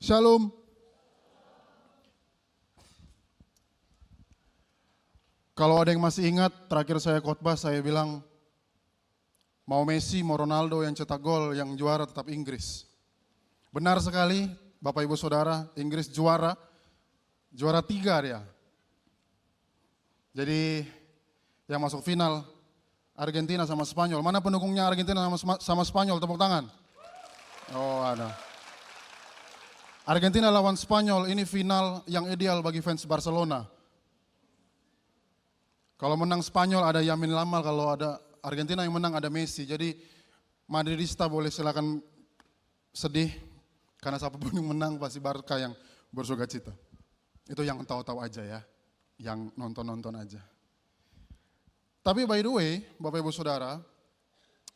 Shalom. Kalau ada yang masih ingat, terakhir saya khotbah saya bilang, mau Messi, mau Ronaldo yang cetak gol, yang juara tetap Inggris. Benar sekali, Bapak Ibu Saudara, Inggris juara 3 dia. Jadi yang masuk final, Argentina sama Spanyol. Mana pendukungnya Argentina sama Spanyol, tepuk tangan. Oh ada. Argentina lawan Spanyol, ini final yang ideal bagi fans Barcelona. Kalau menang Spanyol ada Yamin Lamal, kalau ada Argentina yang menang ada Messi. Jadi Madridista boleh silakan sedih, karena siapapun yang menang pasti Barca yang bersuka cita. Itu yang tahu-tahu aja ya, yang nonton-nonton aja. Tapi by the way, Bapak Ibu Saudara,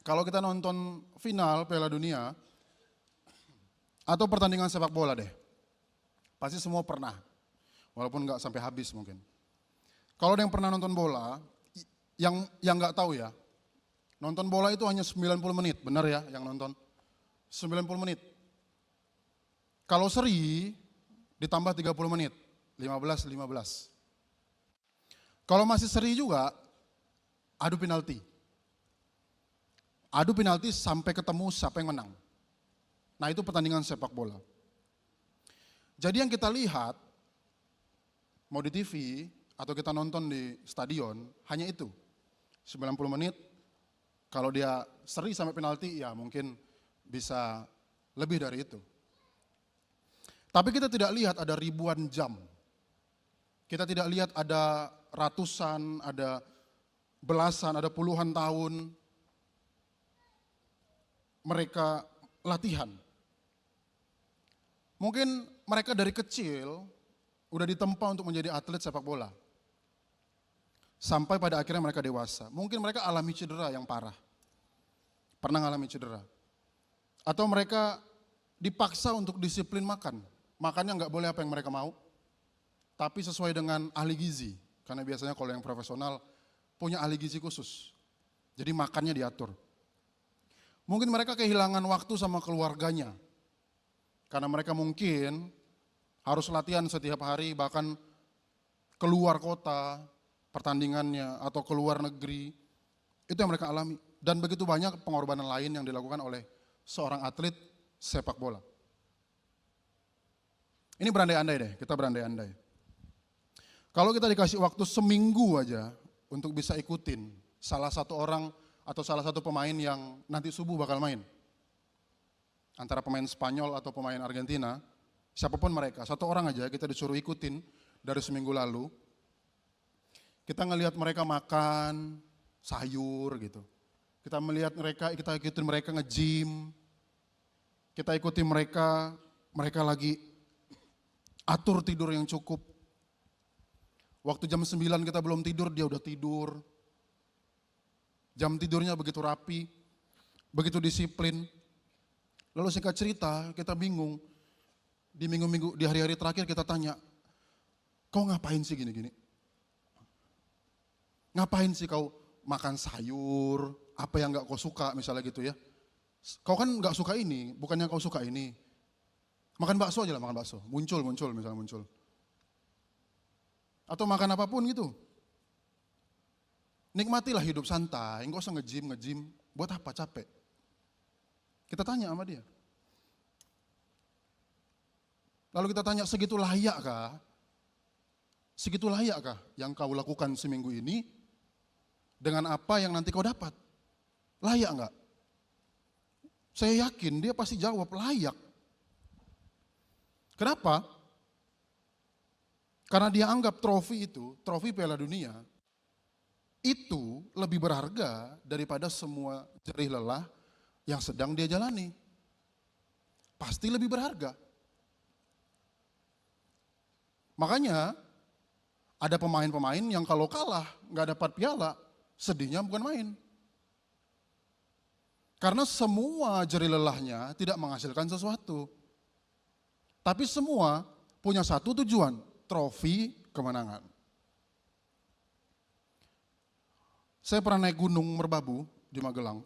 kalau kita nonton final Piala Dunia, atau pertandingan sepak bola deh, pasti semua pernah, walaupun nggak sampai habis mungkin. Kalau ada yang pernah nonton bola, yang nggak tahu ya, nonton bola itu hanya 90 menit, benar ya yang nonton? 90 menit. Kalau seri, ditambah 30 menit, 15. Kalau masih seri juga, adu penalti. Adu penalti sampai ketemu siapa yang menang. Nah itu pertandingan sepak bola. Jadi yang kita lihat, mau di TV, atau kita nonton di stadion, hanya itu. 90 menit, kalau dia seri sampai penalti, ya mungkin bisa lebih dari itu. Tapi kita tidak lihat ada ribuan jam. Kita tidak lihat ada ratusan, ada belasan, ada puluhan tahun mereka latihan. Mungkin mereka dari kecil udah ditempa untuk menjadi atlet sepak bola. Sampai pada akhirnya mereka dewasa. Mungkin mereka alami cedera yang parah. Pernah mengalami cedera. Atau mereka dipaksa untuk disiplin makan. Makannya nggak boleh apa yang mereka mau. Tapi sesuai dengan ahli gizi. Karena biasanya kalau yang profesional punya ahli gizi khusus. Jadi makannya diatur. Mungkin mereka kehilangan waktu sama keluarganya. Karena mereka mungkin harus latihan setiap hari, bahkan keluar kota, pertandingannya, atau keluar negeri, itu yang mereka alami. Dan begitu banyak pengorbanan lain yang dilakukan oleh seorang atlet sepak bola. Ini berandai-andai deh, kita berandai-andai. Kalau kita dikasih waktu seminggu aja untuk bisa ikutin salah satu orang atau salah satu pemain yang nanti subuh bakal main. Antara pemain Spanyol atau pemain Argentina, siapapun mereka, satu orang aja kita disuruh ikutin dari seminggu lalu. Kita ngelihat mereka makan sayur gitu. Kita melihat mereka, kita ikutin mereka nge-gym. Kita ikuti mereka lagi atur tidur yang cukup. Waktu jam 9 kita belum tidur, dia udah tidur. Jam tidurnya begitu rapi, begitu disiplin. Lalu singkat cerita, kita bingung. Di hari-hari terakhir kita tanya, kau ngapain sih gini-gini? Ngapain sih kau makan sayur, apa yang gak kau suka misalnya gitu ya. Kau kan gak suka ini, bukannya kau suka ini. Makan bakso aja lah, makan bakso. Muncul misalnya muncul. Atau makan apapun gitu. Nikmatilah hidup santai, gak usah nge-gym. Buat apa capek? Kita tanya sama dia. Lalu kita tanya, segitu layakkah yang kau lakukan seminggu ini dengan apa yang nanti kau dapat? Layak enggak? Saya yakin dia pasti jawab layak. Kenapa? Karena dia anggap trofi Piala Dunia, itu lebih berharga daripada semua jerih lelah yang sedang dia jalani. Pasti lebih berharga. Makanya ada pemain-pemain yang kalau kalah nggak dapat piala, sedihnya bukan main. Karena semua jerih lelahnya tidak menghasilkan sesuatu. Tapi semua punya satu tujuan, trofi kemenangan. Saya pernah naik gunung Merbabu di Magelang.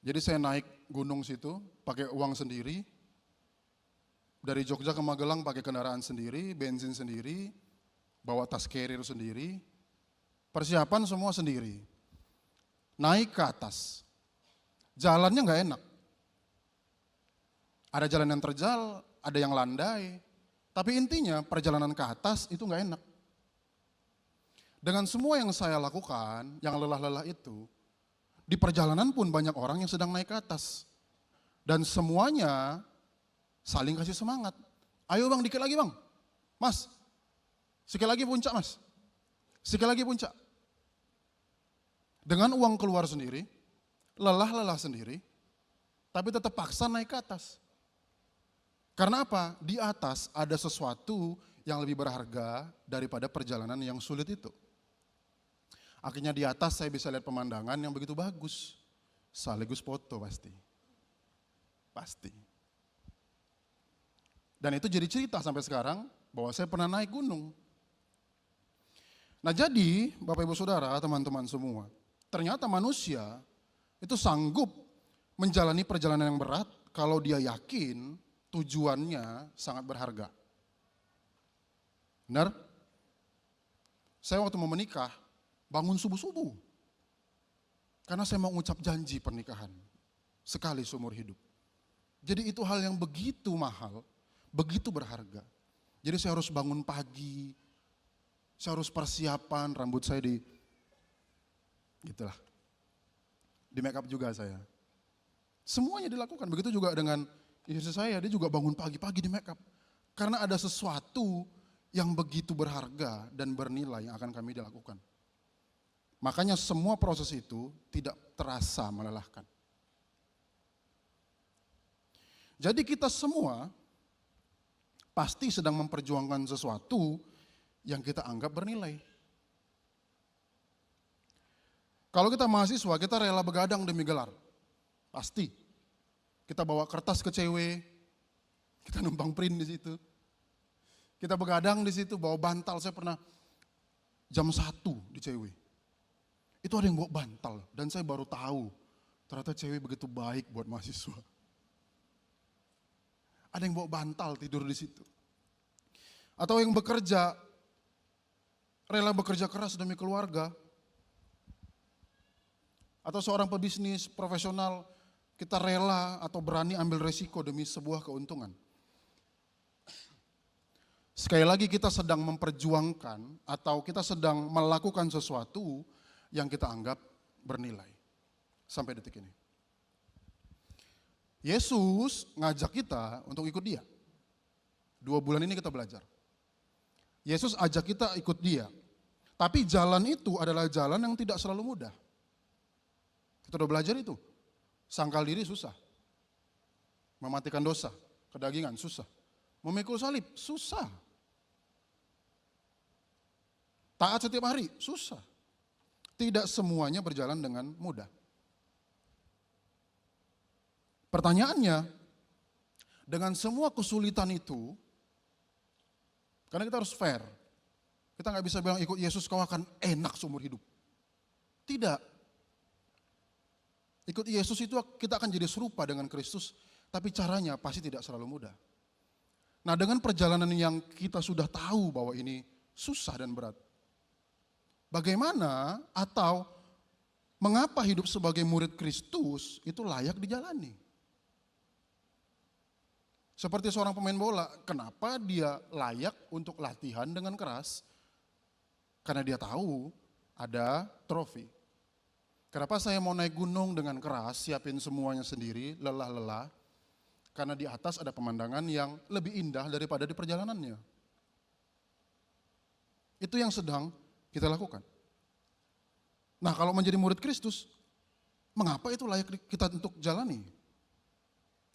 Jadi saya naik gunung situ pakai uang sendiri. Dari Jogja ke Magelang pakai kendaraan sendiri, bensin sendiri, bawa tas carrier sendiri, persiapan semua sendiri. Naik ke atas, jalannya nggak enak. Ada jalan yang terjal, ada yang landai, tapi intinya perjalanan ke atas itu nggak enak. Dengan semua yang saya lakukan, yang lelah-lelah itu, di perjalanan pun banyak orang yang sedang naik ke atas. Dan semuanya saling kasih semangat. Ayo bang, dikit lagi bang. Mas, sekali lagi puncak mas. Sekali lagi puncak. Dengan uang keluar sendiri, lelah-lelah sendiri, tapi tetap paksa naik ke atas. Karena apa? Di atas ada sesuatu yang lebih berharga daripada perjalanan yang sulit itu. Akhirnya di atas saya bisa lihat pemandangan yang begitu bagus. Sekaligus foto pasti. Pasti. Dan itu jadi cerita sampai sekarang bahwa saya pernah naik gunung. Nah jadi Bapak Ibu Saudara, teman-teman semua, ternyata manusia itu sanggup menjalani perjalanan yang berat kalau dia yakin tujuannya sangat berharga. Benar? Saya waktu mau menikah, bangun subuh-subuh. Karena saya mau ngucap janji pernikahan. Sekali seumur hidup. Jadi itu hal yang begitu mahal, begitu berharga. Jadi saya harus bangun pagi, saya harus persiapan, rambut saya gitulah. Di make up juga saya. Semuanya dilakukan, begitu juga dengan istri saya, dia juga bangun pagi-pagi di make up. Karena ada sesuatu yang begitu berharga dan bernilai yang akan kami dilakukan. Makanya semua proses itu tidak terasa melelahkan. Jadi kita semua pasti sedang memperjuangkan sesuatu yang kita anggap bernilai. Kalau kita mahasiswa, kita rela begadang demi gelar. Pasti. Kita bawa kertas ke CW, kita numpang print di situ. Kita begadang di situ, bawa bantal. Saya pernah jam 1 di CW. Itu ada yang bawa bantal dan saya baru tahu ternyata cewek begitu baik buat mahasiswa. Ada yang bawa bantal tidur di situ. Atau yang bekerja, rela bekerja keras demi keluarga. Atau seorang pebisnis profesional, kita rela atau berani ambil resiko demi sebuah keuntungan. Sekali lagi kita sedang memperjuangkan atau kita sedang melakukan sesuatu yang kita anggap bernilai. Sampai detik ini. Yesus ngajak kita untuk ikut dia. 2 bulan ini kita belajar. Yesus ajak kita ikut dia. Tapi jalan itu adalah jalan yang tidak selalu mudah. Kita udah belajar itu. Sangkal diri susah. Mematikan dosa, kedagingan susah. Memikul salib susah. Taat setiap hari susah. Tidak semuanya berjalan dengan mudah. Pertanyaannya, dengan semua kesulitan itu, karena kita harus fair, kita nggak bisa bilang ikut Yesus kau akan enak seumur hidup. Tidak. Ikut Yesus itu kita akan jadi serupa dengan Kristus, tapi caranya pasti tidak selalu mudah. Nah dengan perjalanan yang kita sudah tahu bahwa ini susah dan berat, bagaimana atau mengapa hidup sebagai murid Kristus itu layak dijalani? Seperti seorang pemain bola, kenapa dia layak untuk latihan dengan keras? Karena dia tahu ada trofi. Kenapa saya mau naik gunung dengan keras, siapin semuanya sendiri, lelah-lelah? Karena di atas ada pemandangan yang lebih indah daripada di perjalanannya. Itu yang sedang kita lakukan. Nah kalau menjadi murid Kristus, mengapa itu layak kita untuk jalani?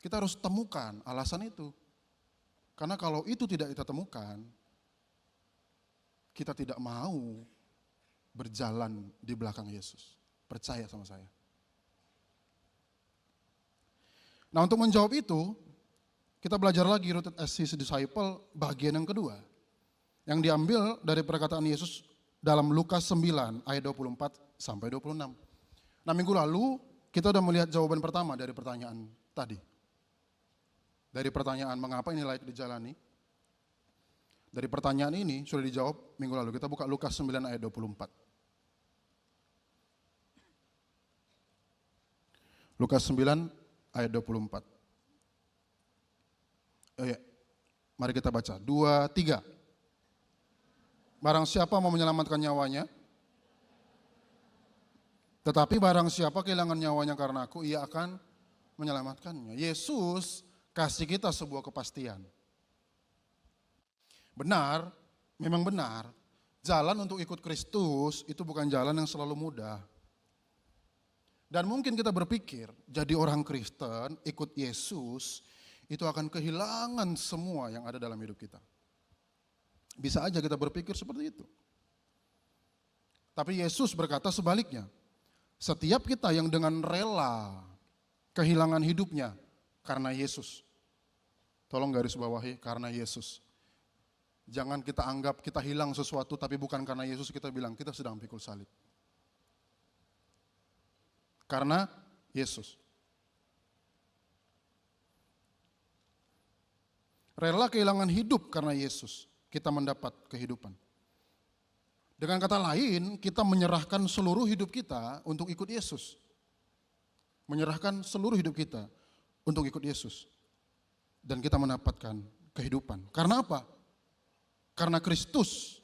Kita harus temukan alasan itu. Karena kalau itu tidak kita temukan, kita tidak mau berjalan di belakang Yesus. Percaya sama saya. Nah untuk menjawab itu, kita belajar lagi Rooted as His Disciple bagian yang kedua. Yang diambil dari perkataan Yesus dalam Lukas 9 ayat 24 sampai 26. Nah minggu lalu kita sudah melihat jawaban pertama dari pertanyaan tadi. Dari pertanyaan mengapa ini layak dijalani? Dari pertanyaan ini sudah dijawab minggu lalu. Kita buka Lukas 9 ayat 24. Lukas 9 ayat 24. Oh ya, mari kita baca. 2, 3. Barang siapa mau menyelamatkan nyawanya, tetapi barang siapa kehilangan nyawanya karena aku, ia akan menyelamatkannya. Yesus kasih kita sebuah kepastian. Benar, memang benar, jalan untuk ikut Kristus itu bukan jalan yang selalu mudah. Dan mungkin kita berpikir, jadi orang Kristen, ikut Yesus, itu akan kehilangan semua yang ada dalam hidup kita. Bisa aja kita berpikir seperti itu. Tapi Yesus berkata sebaliknya, setiap kita yang dengan rela kehilangan hidupnya karena Yesus. Tolong garis bawahi, karena Yesus. Jangan kita anggap kita hilang sesuatu tapi bukan karena Yesus, kita bilang kita sedang pikul salib. Karena Yesus. Rela kehilangan hidup karena Yesus, kita mendapat kehidupan. Dengan kata lain, kita menyerahkan seluruh hidup kita untuk ikut Yesus. Menyerahkan seluruh hidup kita untuk ikut Yesus. Dan kita mendapatkan kehidupan. Karena apa? Karena Kristus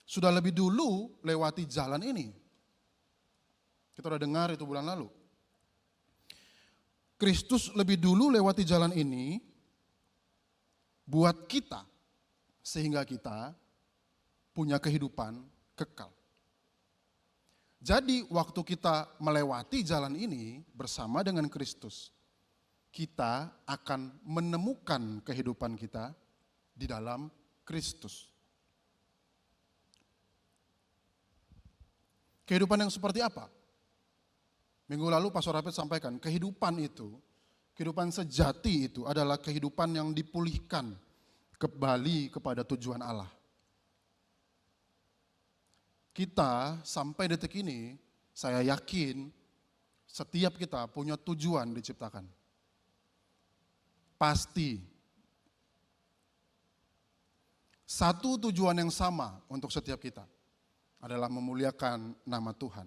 sudah lebih dulu lewati jalan ini. Kita sudah dengar itu bulan lalu. Kristus lebih dulu lewati jalan ini buat kita, sehingga kita punya kehidupan kekal. Jadi waktu kita melewati jalan ini bersama dengan Kristus, kita akan menemukan kehidupan kita di dalam Kristus. Kehidupan yang seperti apa? Minggu lalu Pastor Rapid sampaikan, kehidupan itu, kehidupan sejati itu adalah kehidupan yang dipulihkan kembali kepada tujuan Allah. Kita sampai detik ini, saya yakin setiap kita punya tujuan diciptakan. Pasti. Satu tujuan yang sama untuk setiap kita adalah memuliakan nama Tuhan.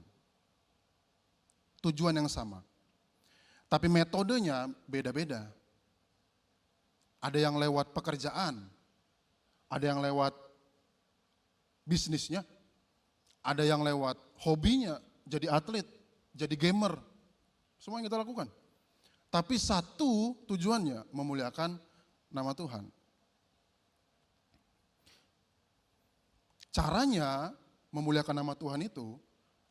Tujuan yang sama. Tapi metodenya beda-beda. Ada yang lewat pekerjaan, ada yang lewat bisnisnya, ada yang lewat hobinya, jadi atlet, jadi gamer. Semua yang kita lakukan. Tapi satu tujuannya memuliakan nama Tuhan. Caranya memuliakan nama Tuhan itu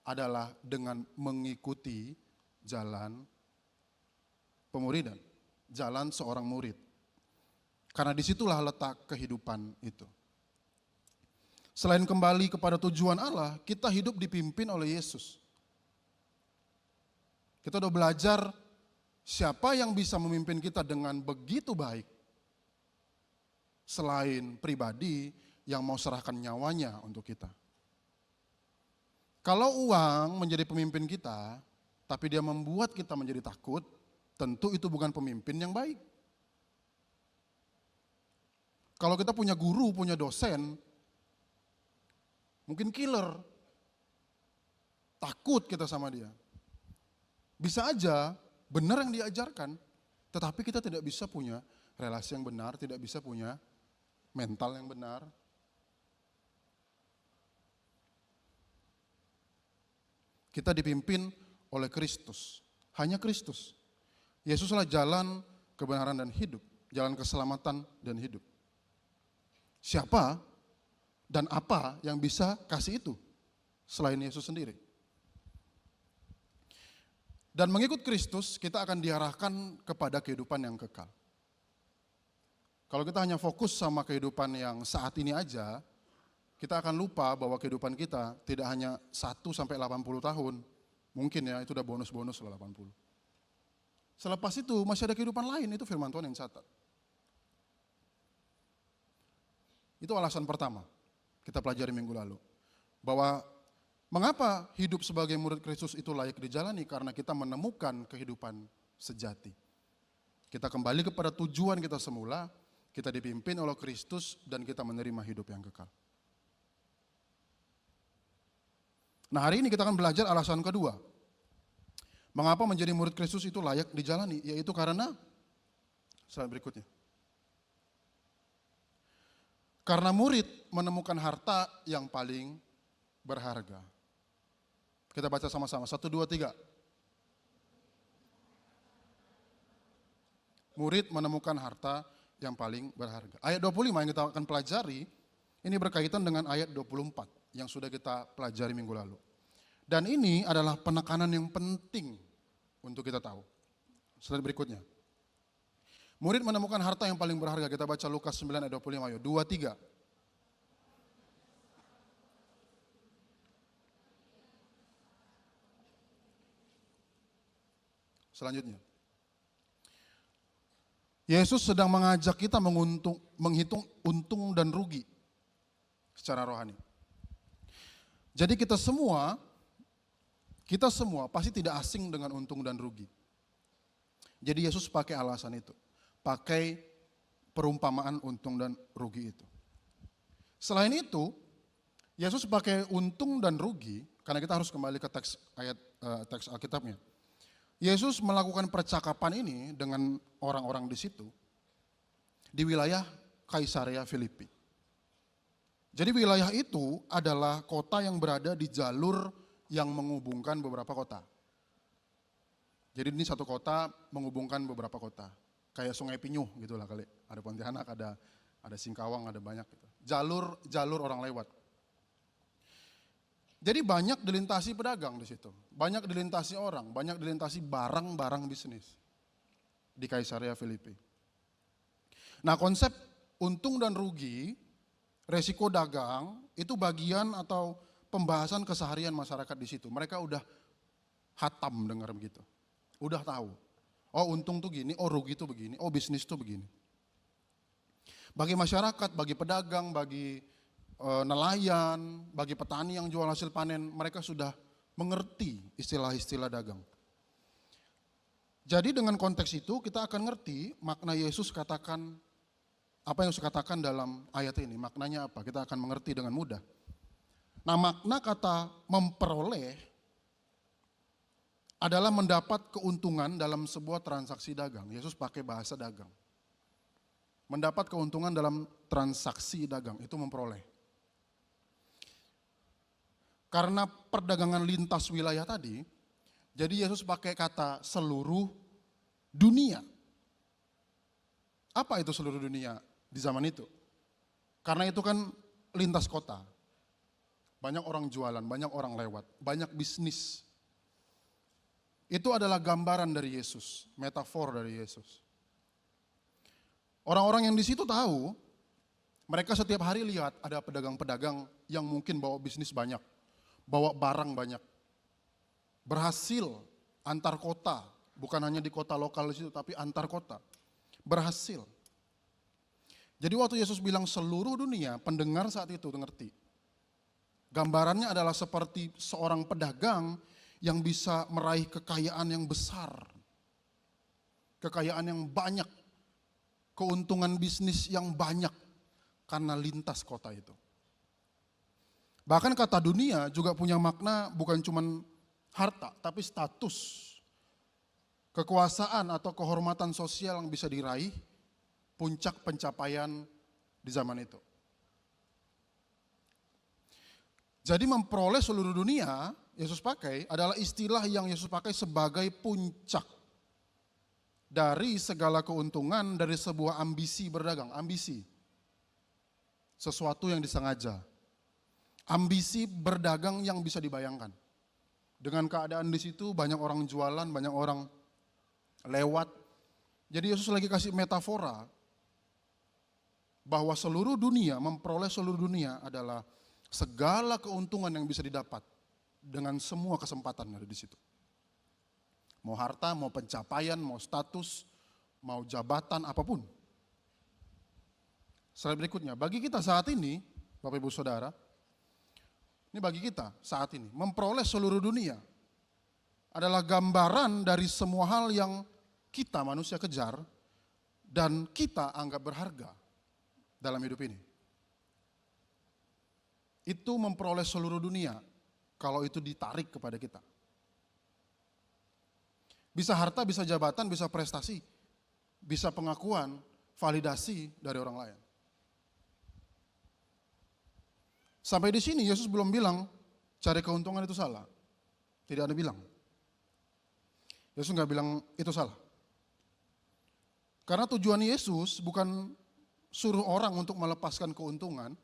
adalah dengan mengikuti jalan pemuridan, jalan seorang murid. Karena disitulah letak kehidupan itu. Selain kembali kepada tujuan Allah, kita hidup dipimpin oleh Yesus. Kita udah belajar siapa yang bisa memimpin kita dengan begitu baik. Selain pribadi yang mau serahkan nyawanya untuk kita. Kalau uang menjadi pemimpin kita, tapi dia membuat kita menjadi takut, tentu itu bukan pemimpin yang baik. Kalau kita punya guru, punya dosen, mungkin killer, takut kita sama dia. Bisa aja benar yang diajarkan, tetapi kita tidak bisa punya relasi yang benar, tidak bisa punya mental yang benar. Kita dipimpin oleh Kristus, hanya Kristus. Yesuslah jalan kebenaran dan hidup, jalan keselamatan dan hidup. Siapa dan apa yang bisa kasih itu selain Yesus sendiri? Dan mengikut Kristus kita akan diarahkan kepada kehidupan yang kekal. Kalau kita hanya fokus sama kehidupan yang saat ini aja, kita akan lupa bahwa kehidupan kita tidak hanya 1 sampai 80 tahun. Mungkin ya, itu udah bonus-bonus lah 80. Selepas itu masih ada kehidupan lain, itu firman Tuhan yang catat. Itu alasan pertama, kita pelajari minggu lalu. Bahwa mengapa hidup sebagai murid Kristus itu layak dijalani? Karena kita menemukan kehidupan sejati. Kita kembali kepada tujuan kita semula, kita dipimpin oleh Kristus dan kita menerima hidup yang kekal. Nah, hari ini kita akan belajar alasan kedua. Mengapa menjadi murid Kristus itu layak dijalani? Yaitu karena, slide berikutnya. Karena murid menemukan harta yang paling berharga. Kita baca sama-sama, 1, 2, 3. Murid menemukan harta yang paling berharga. Ayat 25 yang kita akan pelajari, ini berkaitan dengan ayat 24 yang sudah kita pelajari minggu lalu. Dan ini adalah penekanan yang penting untuk kita tahu. Slide berikutnya. Murid menemukan harta yang paling berharga. Kita baca Lukas 9 ayat 25, ayo. 2, 3. Selanjutnya. Yesus sedang mengajak kita menghitung untung dan rugi secara rohani. Jadi kita semua pasti tidak asing dengan untung dan rugi. Jadi Yesus pakai alasan itu, pakai perumpamaan untung dan rugi itu. Selain itu, Yesus pakai untung dan rugi, karena kita harus kembali ke teks Alkitabnya. Yesus melakukan percakapan ini dengan orang-orang di situ, di wilayah Kaisarea Filipi. Jadi wilayah itu adalah kota yang berada di jalur yang menghubungkan beberapa kota. Jadi ini satu kota menghubungkan beberapa kota. Kayak Sungai Pinyuh gitu lah kali. Ada Pontianak, ada Singkawang, ada banyak gitu. Jalur orang lewat. Jadi banyak dilintasi pedagang di situ. Banyak dilintasi orang, banyak dilintasi barang-barang bisnis di Kaisarea Filipi. Nah, konsep untung dan rugi, resiko dagang, itu bagian atau pembahasan keseharian masyarakat di situ. Mereka udah hatam dengar begitu. Udah tahu. Oh, untung tuh gini, oh rugi tuh begini, oh bisnis tuh begini. Bagi masyarakat, bagi pedagang, bagi nelayan, bagi petani yang jual hasil panen, mereka sudah mengerti istilah-istilah dagang. Jadi dengan konteks itu kita akan ngerti makna Yesus katakan, apa yang Yesus katakan dalam ayat ini, maknanya apa, kita akan mengerti dengan mudah. Nah, makna kata memperoleh adalah mendapat keuntungan dalam sebuah transaksi dagang. Yesus pakai bahasa dagang. Mendapat keuntungan dalam transaksi dagang, itu memperoleh. Karena perdagangan lintas wilayah tadi, jadi Yesus pakai kata seluruh dunia. Apa itu seluruh dunia di zaman itu? Karena itu kan lintas kota. Banyak orang jualan, banyak orang lewat, banyak bisnis. Itu adalah gambaran dari Yesus, metafor dari Yesus. Orang-orang yang di situ tahu, mereka setiap hari lihat ada pedagang-pedagang yang mungkin bawa bisnis banyak, bawa barang banyak, berhasil antar kota, bukan hanya di kota lokal di situ, tapi antar kota, berhasil. Jadi waktu Yesus bilang seluruh dunia, pendengar saat itu ngerti. Gambarannya adalah seperti seorang pedagang yang bisa meraih kekayaan yang besar, kekayaan yang banyak, keuntungan bisnis yang banyak karena lintas kota itu. Bahkan kata dunia juga punya makna bukan cuma harta, tapi status, kekuasaan atau kehormatan sosial yang bisa diraih, puncak pencapaian di zaman itu. Jadi memperoleh seluruh dunia, Yesus pakai adalah istilah yang Yesus pakai sebagai puncak dari segala keuntungan dari sebuah ambisi berdagang, ambisi. Sesuatu yang disengaja. Ambisi berdagang yang bisa dibayangkan. Dengan keadaan di situ banyak orang jualan, banyak orang lewat. Jadi Yesus lagi kasih metafora bahwa seluruh dunia, memperoleh seluruh dunia adalah segala keuntungan yang bisa didapat dengan semua kesempatan yang ada di situ. Mau harta, mau pencapaian, mau status, mau jabatan, apapun. Slide berikutnya, bagi kita saat ini, Bapak Ibu Saudara, ini bagi kita saat ini, memperoleh seluruh dunia adalah gambaran dari semua hal yang kita manusia kejar dan kita anggap berharga dalam hidup ini. Itu memperoleh seluruh dunia kalau itu ditarik kepada kita. Bisa harta, bisa jabatan, bisa prestasi, bisa pengakuan, validasi dari orang lain. Sampai di sini Yesus belum bilang cari keuntungan itu salah. Tidak ada bilang. Yesus nggak bilang itu salah. Karena tujuan Yesus bukan suruh orang untuk melepaskan keuntungan.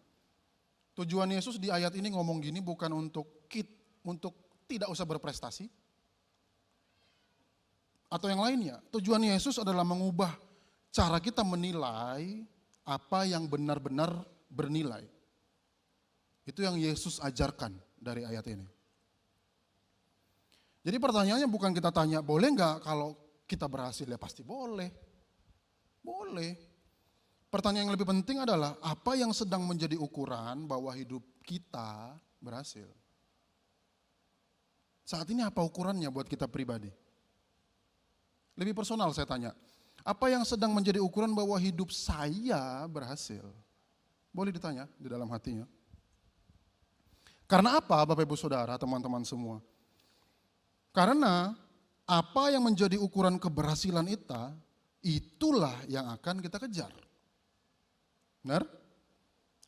Tujuan Yesus di ayat ini ngomong gini bukan untuk tidak usah berprestasi. Atau yang lainnya. Tujuan Yesus adalah mengubah cara kita menilai apa yang benar-benar bernilai. Itu yang Yesus ajarkan dari ayat ini. Jadi pertanyaannya bukan kita tanya, boleh nggak kalau kita berhasil? Ya pasti boleh. Boleh. Pertanyaan yang lebih penting adalah apa yang sedang menjadi ukuran bahwa hidup kita berhasil? Saat ini apa ukurannya buat kita pribadi? Lebih personal saya tanya, apa yang sedang menjadi ukuran bahwa hidup saya berhasil? Boleh ditanya di dalam hatinya. Karena apa Bapak Ibu Saudara, teman-teman semua? Karena apa yang menjadi ukuran keberhasilan kita, itulah yang akan kita kejar. Benar?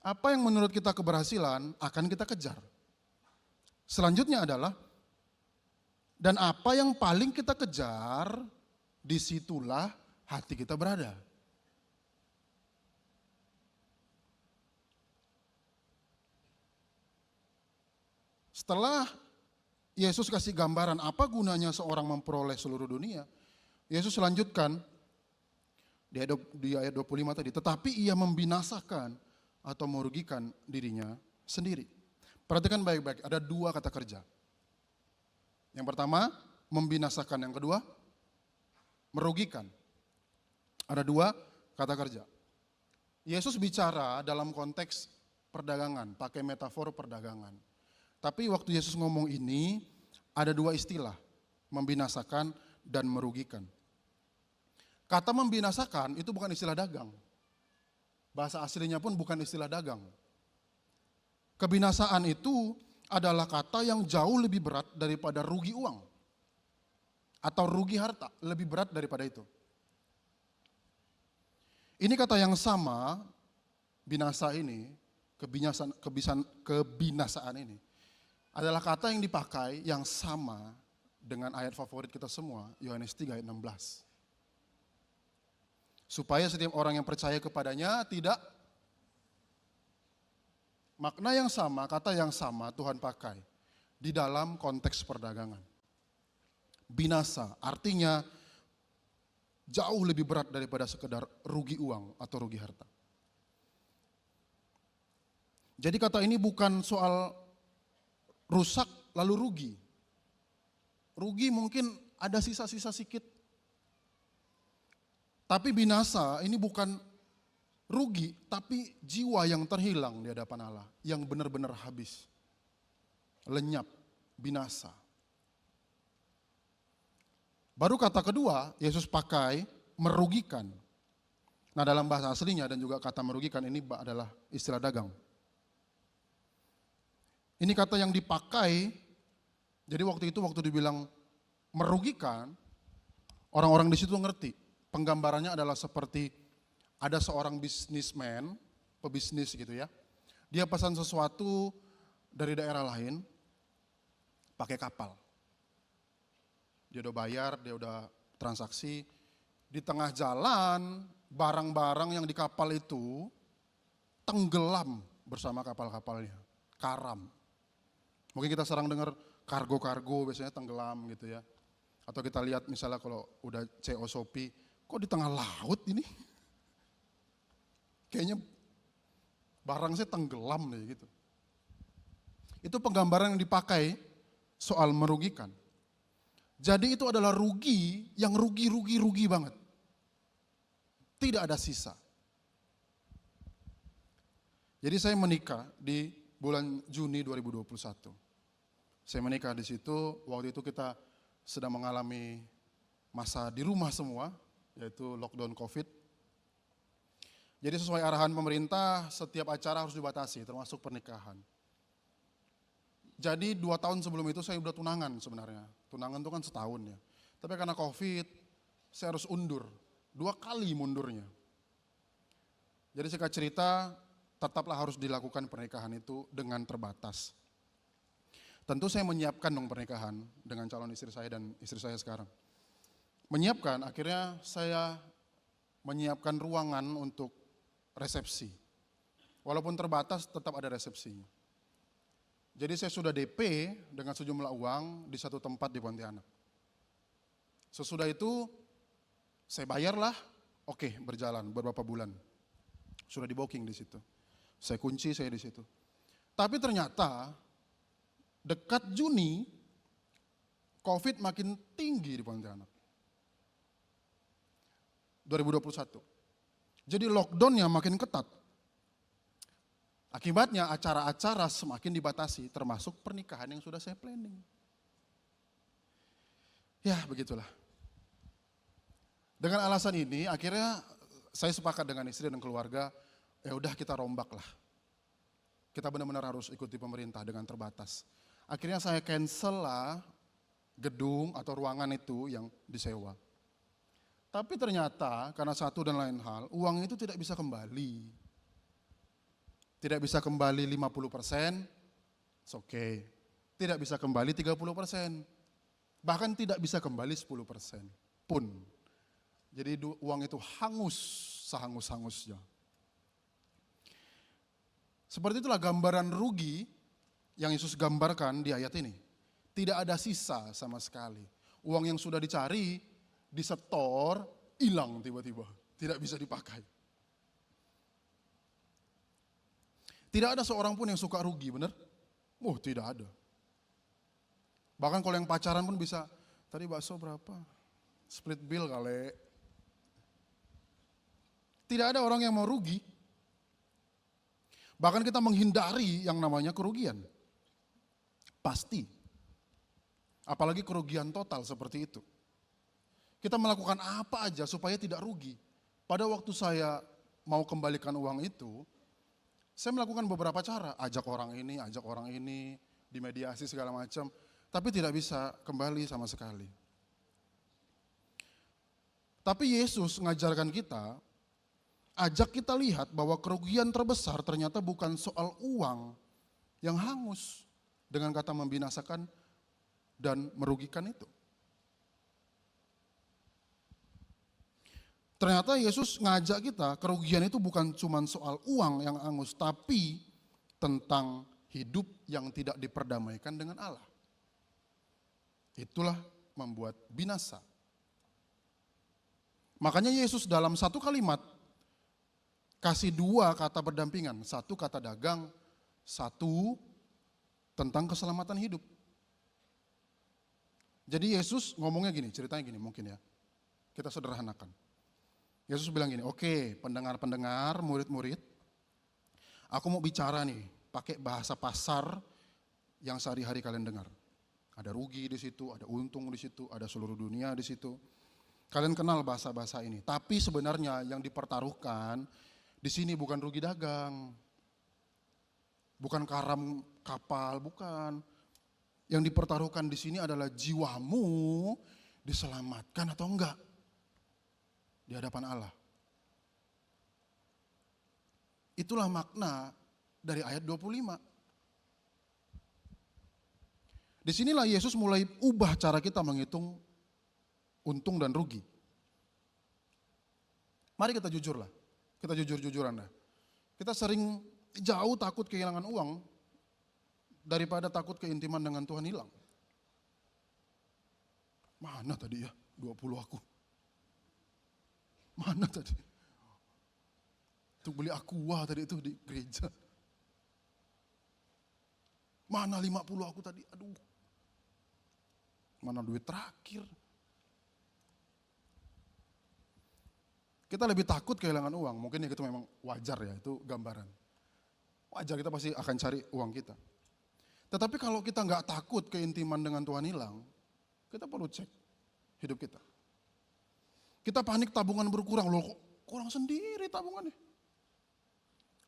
Apa yang menurut kita keberhasilan akan kita kejar. Selanjutnya adalah, dan apa yang paling kita kejar, disitulah hati kita berada. Setelah Yesus kasih gambaran apa gunanya seorang memperoleh seluruh dunia, Yesus lanjutkan di ayat 25 tadi, tetapi ia membinasakan atau merugikan dirinya sendiri. Perhatikan baik-baik, ada dua kata kerja. Yang pertama, membinasakan. Yang kedua, merugikan. Ada dua kata kerja. Yesus bicara dalam konteks perdagangan, pakai metafor perdagangan. Tapi waktu Yesus ngomong ini, ada dua istilah, membinasakan dan merugikan. Kata membinasakan itu bukan istilah dagang. Bahasa aslinya pun bukan istilah dagang. Kebinasaan itu adalah kata yang jauh lebih berat daripada rugi uang. Atau rugi harta, lebih berat daripada itu. Ini kata yang sama, binasa ini, kebinasaan ini, adalah kata yang dipakai yang sama dengan ayat favorit kita semua, Yohanes 3 ayat 16. Supaya setiap orang yang percaya kepadanya tidak, makna yang sama, kata yang sama Tuhan pakai di dalam konteks perdagangan. Binasa artinya jauh lebih berat daripada sekedar rugi uang atau rugi harta. Jadi kata ini bukan soal rusak lalu rugi. Rugi mungkin ada sisa-sisa sedikit. Tapi binasa ini bukan rugi, tapi jiwa yang terhilang di hadapan Allah. Yang benar-benar habis. Lenyap, binasa. Baru kata kedua, Yesus pakai merugikan. Nah dalam bahasa aslinya dan juga kata merugikan ini adalah istilah dagang. Ini kata yang dipakai, jadi waktu dibilang merugikan, orang-orang di situ ngerti. Penggambarannya adalah seperti ada seorang bisnismen, pebisnis gitu ya. Dia pesan sesuatu dari daerah lain pakai kapal. Dia udah bayar, dia udah transaksi. Di tengah jalan, barang-barang yang di kapal itu tenggelam bersama kapal-kapalnya, karam. Mungkin kita sering dengar kargo-kargo biasanya tenggelam gitu ya. Atau kita lihat misalnya kalau udah CO Shopee, kok di tengah laut ini? Kayaknya barang saya tenggelam deh gitu. Itu penggambaran yang dipakai soal merugikan. Jadi itu adalah rugi yang rugi banget. Tidak ada sisa. Jadi saya menikah di bulan Juni 2021. Saya menikah di situ, waktu itu kita sedang mengalami masa di rumah semua, yaitu lockdown COVID. Jadi sesuai arahan pemerintah, setiap acara harus dibatasi, termasuk pernikahan. Jadi 2 tahun sebelum itu saya udah tunangan sebenarnya. Tunangan itu kan setahun ya. Tapi karena COVID, saya harus undur. 2 kali mundurnya. Jadi singkat cerita, tetaplah harus dilakukan pernikahan itu dengan terbatas. Tentu saya menyiapkan dong pernikahan dengan calon istri saya dan istri saya sekarang. Menyiapkan, akhirnya saya menyiapkan ruangan untuk resepsi. Walaupun terbatas, tetap ada resepsinya. Jadi saya sudah DP dengan sejumlah uang di satu tempat di Pontianak. Sesudah itu, saya bayarlah, oke berjalan beberapa bulan. Sudah di booking di situ. Saya kunci, saya di situ. Tapi ternyata, dekat Juni, COVID makin tinggi di Pontianak. 2021. Jadi lockdownnya makin ketat. Akibatnya acara-acara semakin dibatasi, termasuk pernikahan yang sudah saya planning. Ya begitulah. Dengan alasan ini akhirnya saya sepakat dengan istri dan keluarga, ya udah kita rombak lah. Kita benar-benar harus ikuti pemerintah dengan terbatas. Akhirnya saya cancel lah gedung atau ruangan itu yang disewa. Tapi ternyata karena satu dan lain hal, uang itu tidak bisa kembali. Tidak bisa kembali 50%, it's okay. Tidak bisa kembali 30%. Bahkan tidak bisa kembali 10% pun. Jadi uang itu hangus, sehangus-hangusnya. Seperti itulah gambaran rugi yang Yesus gambarkan di ayat ini. Tidak ada sisa sama sekali. Uang yang sudah dicari, disetor, hilang tiba-tiba. Tidak bisa dipakai. Tidak ada seorang pun yang suka rugi, benar? Oh, tidak ada. Bahkan kalau yang pacaran pun bisa, tadi bakso berapa? Split bill kali. Tidak ada orang yang mau rugi. Bahkan kita menghindari yang namanya kerugian. Pasti. Apalagi kerugian total seperti itu. Kita melakukan apa aja supaya tidak rugi. Pada waktu saya mau kembalikan uang itu, saya melakukan beberapa cara. Ajak orang ini, dimediasi segala macam. Tapi tidak bisa kembali sama sekali. Tapi Yesus mengajarkan kita, ajak kita lihat bahwa kerugian terbesar ternyata bukan soal uang yang hangus dengan kata membinasakan dan merugikan itu. Ternyata Yesus ngajak kita, kerugian itu bukan cuma soal uang yang hangus, tapi tentang hidup yang tidak diperdamaikan dengan Allah. Itulah membuat binasa. Makanya Yesus dalam satu kalimat kasih 2 kata berdampingan, 1 kata dagang, 1 tentang keselamatan hidup. Jadi Yesus ngomongnya gini, ceritanya gini mungkin ya, kita sederhanakan. Yesus bilang gini, oke, pendengar-pendengar, murid-murid, aku mau bicara nih, pakai bahasa pasar yang sehari-hari kalian dengar. Ada rugi di situ, ada untung di situ, ada seluruh dunia di situ. Kalian kenal bahasa-bahasa ini. Tapi sebenarnya yang dipertaruhkan di sini bukan rugi dagang, bukan karam kapal, bukan. Yang dipertaruhkan di sini adalah jiwamu diselamatkan atau enggak di hadapan Allah. Itulah makna dari ayat 25. Disinilah Yesus mulai ubah cara kita menghitung untung dan rugi. Mari kita jujurlah, kita jujur-jujuran. Kita sering jauh takut kehilangan uang daripada takut keintiman dengan Tuhan hilang. Mana tadi ya 20 aku? Mana tadi? Untuk beli aqua tadi itu di gereja. Mana 50 aku tadi? Aduh. Mana duit terakhir? Kita lebih takut kehilangan uang. Mungkin itu memang wajar ya, itu gambaran. Wajar, kita pasti akan cari uang kita. Tetapi kalau kita nggak takut keintiman dengan Tuhan hilang, kita perlu cek hidup kita. Kita panik tabungan berkurang, loh kok kurang sendiri tabungannya.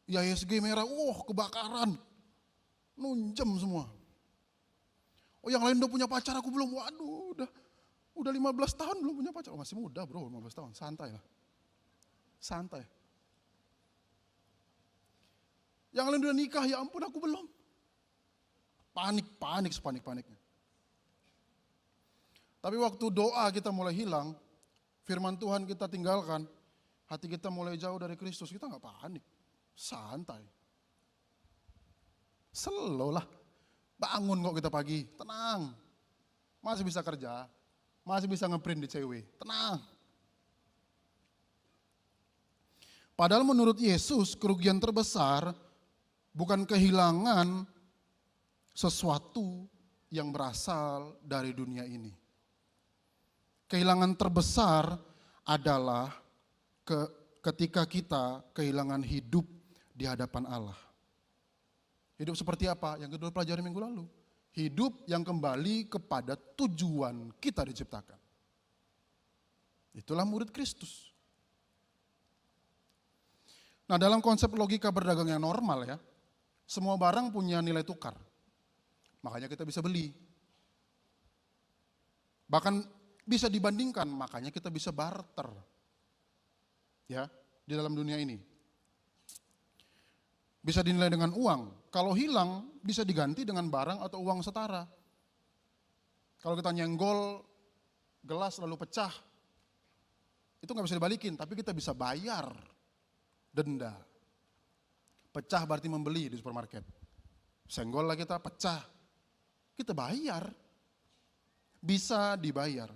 IHSG merah, kebakaran. Nunjem semua. Oh yang lain udah punya pacar, aku belum. Waduh, udah 15 tahun belum punya pacar. Oh, masih muda bro, 15 tahun, santai lah. Santai. Yang lain udah nikah, ya ampun aku belum. Panik sepanik-paniknya. Tapi waktu doa kita mulai hilang, firman Tuhan kita tinggalkan, hati kita mulai jauh dari Kristus, kita gak panik. Santai. Slow lah. Bangun kok kita pagi, tenang. Masih bisa kerja, masih bisa ngeprint di CW, tenang. Padahal menurut Yesus kerugian terbesar bukan kehilangan sesuatu yang berasal dari dunia ini. Kehilangan terbesar adalah ketika kita kehilangan hidup di hadapan Allah. Hidup seperti apa? Yang kedua pelajari minggu lalu. Hidup yang kembali kepada tujuan kita diciptakan. Itulah murid Kristus. Nah dalam konsep logika berdagang yang normal ya, semua barang punya nilai tukar. Makanya kita bisa beli. Bahkan bisa dibandingkan, makanya kita bisa barter. Ya, di dalam dunia ini. Bisa dinilai dengan uang. Kalau hilang bisa diganti dengan barang atau uang setara. Kalau kita nyenggol gelas lalu pecah, itu nggak bisa dibalikin, tapi kita bisa bayar denda. Pecah berarti membeli di supermarket. Senggol lah kita, pecah. Kita bayar. Bisa dibayar.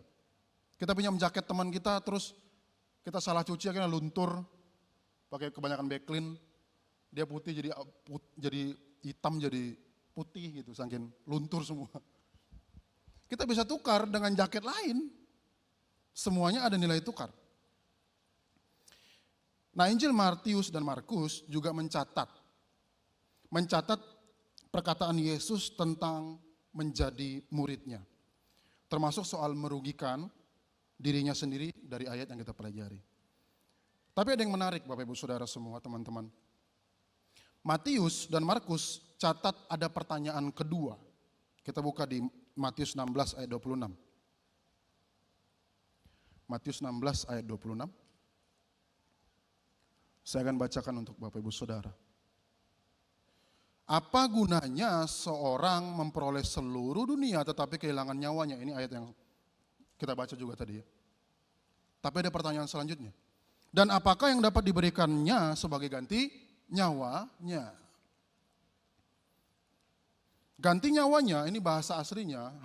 Kita pinjam jaket teman kita, terus kita salah cuci, akhirnya luntur. Pakai kebanyakan backlin. Dia putih jadi hitam jadi putih gitu, saking luntur semua. Kita bisa tukar dengan jaket lain. Semuanya ada nilai tukar. Nah Injil Matius dan Markus juga mencatat perkataan Yesus tentang menjadi muridnya. Termasuk soal merugikan dirinya sendiri dari ayat yang kita pelajari. Tapi ada yang menarik Bapak Ibu Saudara semua teman-teman. Matius dan Markus catat ada pertanyaan kedua. Kita buka di Matius 16 ayat 26. Matius 16 ayat 26. Saya akan bacakan untuk Bapak Ibu Saudara. Apa gunanya seorang memperoleh seluruh dunia tetapi kehilangan nyawanya? Ini ayat yang kita baca juga tadi ya. Tapi ada pertanyaan selanjutnya. Dan apakah yang dapat diberikannya sebagai ganti nyawanya? Ganti nyawanya ini bahasa aslinya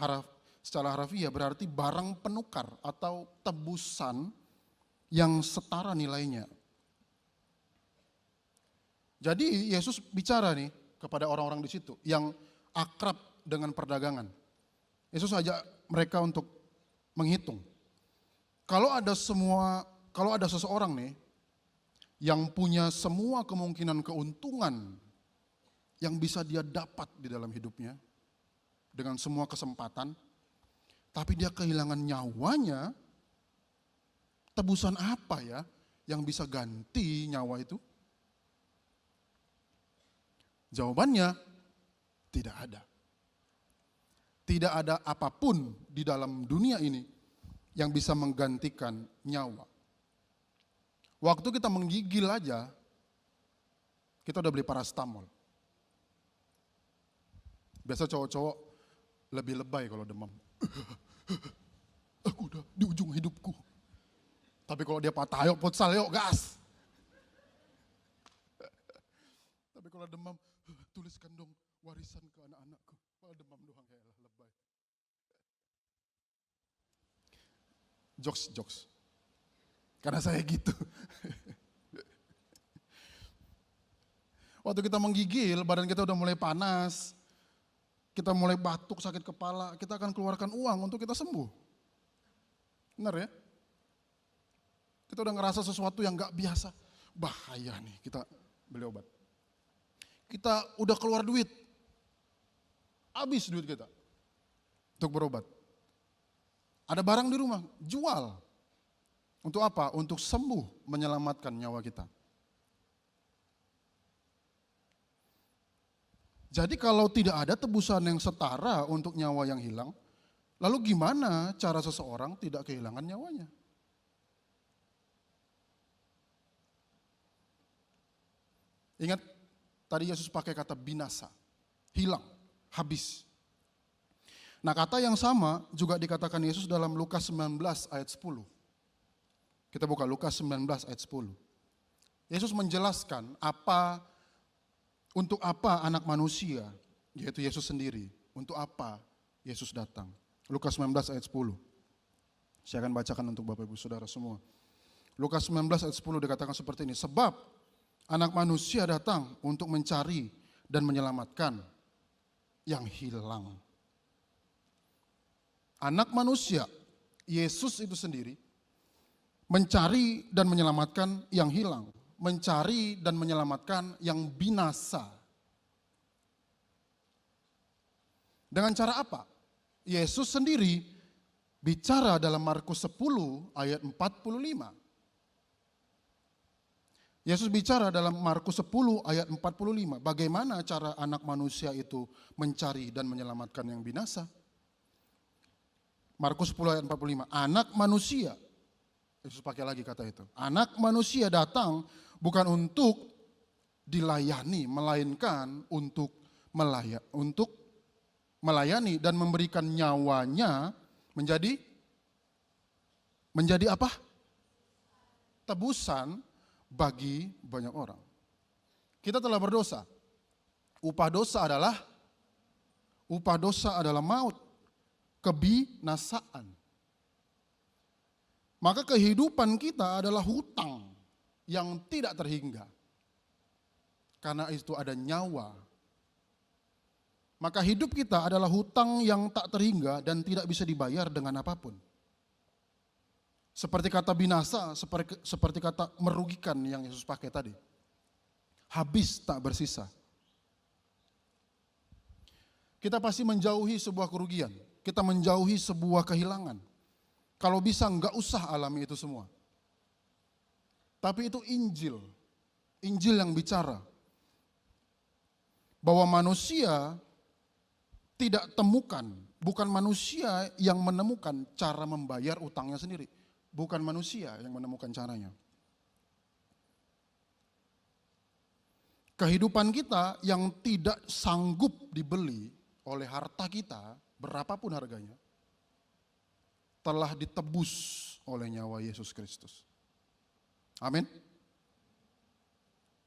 secara harafiah berarti barang penukar atau tebusan yang setara nilainya. Jadi Yesus bicara nih kepada orang-orang di situ yang akrab dengan perdagangan. Yesus ajak mereka untuk menghitung. Kalau ada seseorang nih yang punya semua kemungkinan keuntungan yang bisa dia dapat di dalam hidupnya dengan semua kesempatan, tapi dia kehilangan nyawanya, tebusan apa ya yang bisa ganti nyawa itu? Jawabannya tidak ada. Tidak ada apapun di dalam dunia ini yang bisa menggantikan nyawa. Waktu kita menggigil aja, kita udah beli paracetamol. Biasa cowok-cowok lebih lebay kalau demam. Aku udah di ujung hidupku. Tapi kalau dia patah, yuk futsal, yuk gas. Tapi kalau demam, tuliskan dong warisan ke anak-anakku. Kalau demam doang ya lebay. Jokes. Karena saya gitu. Waktu kita menggigil, badan kita udah mulai panas, kita mulai batuk, sakit kepala, kita akan keluarkan uang untuk kita sembuh. Benar ya? Kita udah ngerasa sesuatu yang gak biasa, bahaya nih kita beli obat. Kita udah keluar duit, habis duit kita untuk berobat. Ada barang di rumah, jual. Untuk apa? Untuk sembuh, menyelamatkan nyawa kita. Jadi kalau tidak ada tebusan yang setara untuk nyawa yang hilang, lalu gimana cara seseorang tidak kehilangan nyawanya? Ingat tadi Yesus pakai kata binasa, hilang, habis. Nah, kata yang sama juga dikatakan Yesus dalam Lukas 19 ayat 10. Kita buka Lukas 19 ayat 10. Yesus menjelaskan untuk apa anak manusia, yaitu Yesus sendiri, untuk apa Yesus datang. Lukas 19 ayat 10. Saya akan bacakan untuk Bapak Ibu Saudara semua. Lukas 19 ayat 10 dikatakan seperti ini. Sebab anak manusia datang untuk mencari dan menyelamatkan yang hilang. Anak manusia, Yesus itu sendiri, mencari dan menyelamatkan yang hilang. Mencari dan menyelamatkan yang binasa. Dengan cara apa? Yesus sendiri bicara dalam Markus 10 ayat 45. Yesus bicara dalam Markus 10 ayat 45. Bagaimana cara anak manusia itu mencari dan menyelamatkan yang binasa? Markus 10 ayat 45. Anak manusia, Yesus pakai lagi kata itu. Anak manusia datang bukan untuk dilayani, melainkan untuk melayani dan memberikan nyawanya menjadi apa? Tebusan bagi banyak orang. Kita telah berdosa. Upah dosa adalah maut, kebinasaan. Maka kehidupan kita adalah hutang yang tidak terhingga. Karena itu ada nyawa. Maka hidup kita adalah hutang yang tak terhingga dan tidak bisa dibayar dengan apapun. Seperti kata binasa, seperti kata merugikan yang Yesus pakai tadi. Habis tak bersisa. Kita pasti menjauhi sebuah kerugian. Kita menjauhi sebuah kehilangan. Kalau bisa enggak usah alami itu semua. Tapi itu Injil. Injil yang bicara. Bahwa manusia tidak temukan, bukan manusia yang menemukan cara membayar utangnya sendiri. Bukan manusia yang menemukan caranya. Kehidupan kita yang tidak sanggup dibeli oleh harta kita, berapapun harganya, telah ditebus oleh nyawa Yesus Kristus. Amin.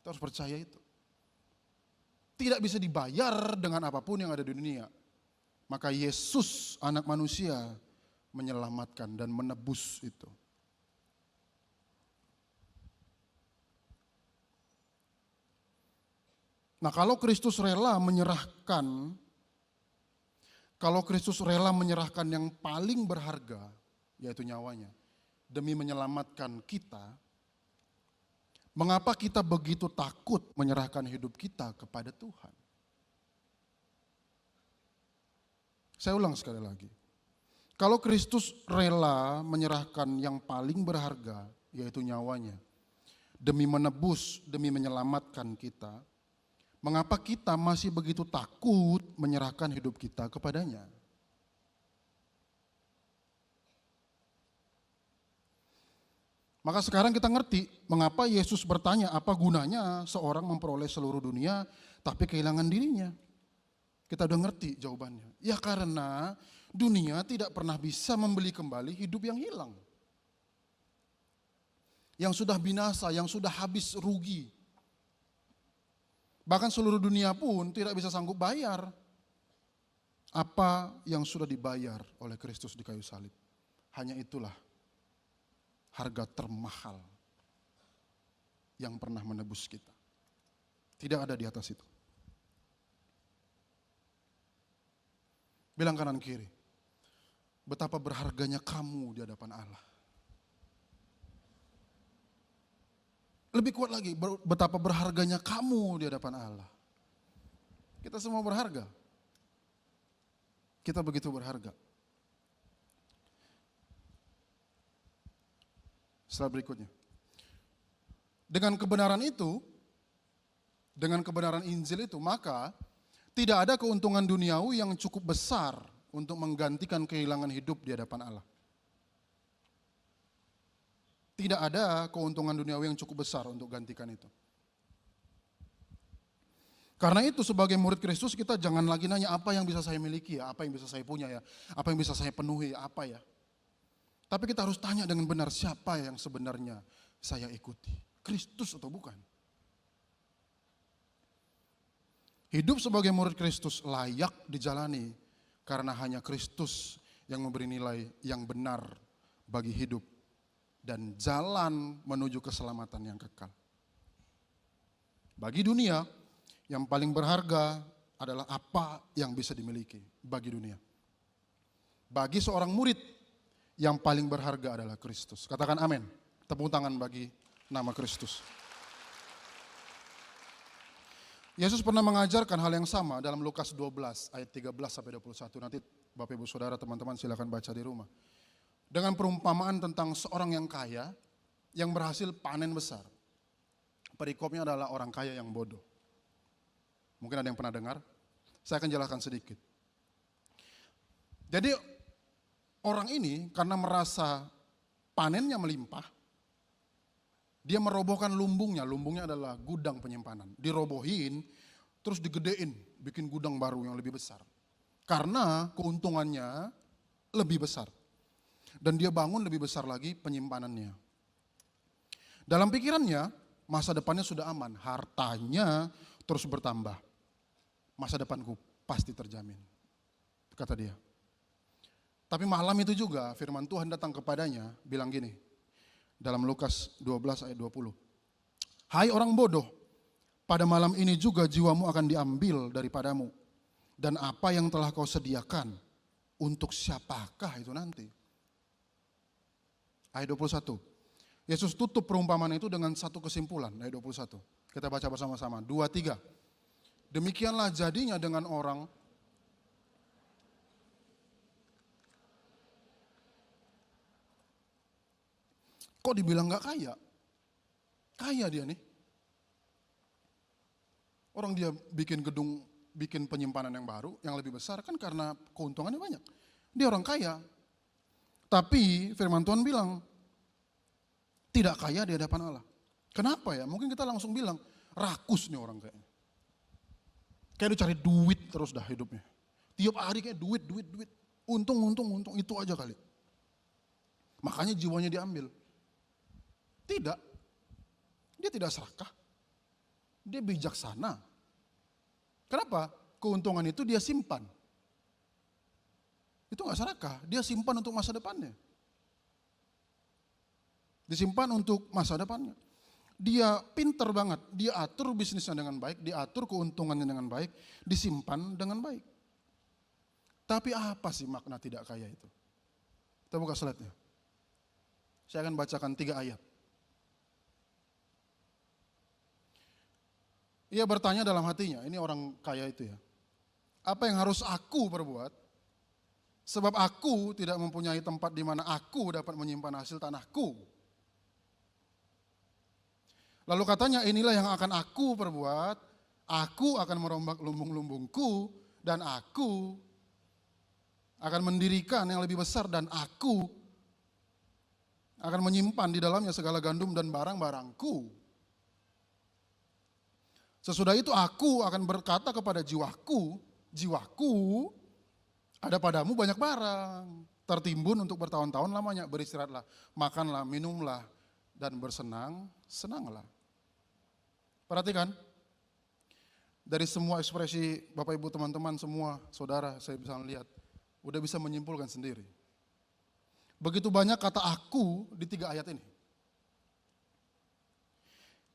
Kita harus percaya itu. Tidak bisa dibayar dengan apapun yang ada di dunia. Maka Yesus anak manusia menyelamatkan dan menebus itu. Nah, kalau Kristus rela menyerahkan yang paling berharga, yaitu nyawanya, demi menyelamatkan kita, mengapa kita begitu takut menyerahkan hidup kita kepada Tuhan? Saya ulang sekali lagi. Kalau Kristus rela menyerahkan yang paling berharga, yaitu nyawanya, demi menebus, demi menyelamatkan kita, mengapa kita masih begitu takut menyerahkan hidup kita kepadanya? Maka sekarang kita ngerti mengapa Yesus bertanya apa gunanya seorang memperoleh seluruh dunia tapi kehilangan dirinya. Kita udah ngerti jawabannya. Ya karena dunia tidak pernah bisa membeli kembali hidup yang hilang. Yang sudah binasa, yang sudah habis rugi. Bahkan seluruh dunia pun tidak bisa sanggup bayar apa yang sudah dibayar oleh Kristus di kayu salib. Hanya itulah harga termahal yang pernah menebus kita. Tidak ada di atas itu. Bilang kanan kiri, betapa berharganya kamu di hadapan Allah. Lebih kuat lagi, betapa berharganya kamu di hadapan Allah. Kita semua berharga. Kita begitu berharga. Slide berikutnya. Dengan kebenaran itu, dengan kebenaran Injil itu, maka Tidak ada keuntungan duniawi yang cukup besar untuk menggantikan kehilangan hidup di hadapan Allah. Tidak ada keuntungan duniawi yang cukup besar untuk gantikan itu. Karena itu sebagai murid Kristus kita jangan lagi nanya apa yang bisa saya miliki ya, apa yang bisa saya punya ya, apa yang bisa saya penuhi, apa ya. Tapi kita harus tanya dengan benar siapa yang sebenarnya saya ikuti, Kristus atau bukan. Hidup sebagai murid Kristus layak dijalani karena hanya Kristus yang memberi nilai yang benar bagi hidup dan jalan menuju keselamatan yang kekal. Bagi dunia, yang paling berharga adalah apa yang bisa dimiliki bagi dunia. Bagi seorang murid, yang paling berharga adalah Kristus. Katakan amin. Tepuk tangan bagi nama Kristus. Yesus pernah mengajarkan hal yang sama dalam Lukas 12 ayat 13 sampai 21. Nanti Bapak Ibu Saudara teman-teman silakan baca di rumah. Dengan perumpamaan tentang seorang yang kaya yang berhasil panen besar. Perikopnya adalah orang kaya yang bodoh. Mungkin ada yang pernah dengar. Saya akan jelaskan sedikit. Jadi orang ini karena merasa panennya melimpah, dia merobohkan lumbungnya. Lumbungnya adalah gudang penyimpanan. Dirobohin, terus digedein, bikin gudang baru yang lebih besar. Karena keuntungannya lebih besar. Dan dia bangun lebih besar lagi penyimpanannya. Dalam pikirannya, masa depannya sudah aman. Hartanya terus bertambah. Masa depanku pasti terjamin, kata dia. Tapi malam itu juga firman Tuhan datang kepadanya, bilang gini, dalam Lukas 12 ayat 20. Hai orang bodoh, pada malam ini juga jiwamu akan diambil daripadamu. Dan apa yang telah kau sediakan, untuk siapakah itu nanti? Ayat 21. Yesus tutup perumpamaan itu dengan satu kesimpulan, ayat 21. Kita baca bersama-sama, 2, 3. Demikianlah jadinya dengan orang kok dibilang gak kaya? Kaya dia nih. Orang dia bikin gedung, bikin penyimpanan yang baru, yang lebih besar kan karena keuntungannya banyak. Dia orang kaya. Tapi firman Tuhan bilang, tidak kaya di hadapan Allah. Kenapa ya? Mungkin kita langsung bilang, rakus nih orang kayaknya. Kayak dia cari duit terus dah hidupnya. Tiap hari kayak duit. Untung, itu aja kali. Makanya jiwanya diambil. Tidak. Dia tidak serakah. Dia bijaksana. Kenapa? Keuntungan itu dia simpan. Itu gak serakah, dia simpan untuk masa depannya. Disimpan untuk masa depannya. Dia pinter banget, dia atur bisnisnya dengan baik, dia atur keuntungannya dengan baik, disimpan dengan baik. Tapi apa sih makna tidak kaya itu? Kita buka slide-nya. Saya akan bacakan 3 ayat. Ia bertanya dalam hatinya, ini orang kaya itu ya. Apa yang harus aku perbuat? Sebab aku tidak mempunyai tempat di mana aku dapat menyimpan hasil tanahku. Lalu katanya, inilah yang akan aku perbuat, aku akan merombak lumbung-lumbungku, dan aku akan mendirikan yang lebih besar, dan aku akan menyimpan di dalamnya segala gandum dan barang-barangku. Sesudah itu aku akan berkata kepada jiwaku, jiwaku, ada padamu banyak barang, tertimbun untuk bertahun-tahun lamanya, beristirahatlah, makanlah, minumlah, dan bersenang-senanglah. Perhatikan, dari semua ekspresi Bapak Ibu teman-teman semua saudara saya bisa lihat, udah bisa menyimpulkan sendiri. Begitu banyak kata aku di 3 ayat ini.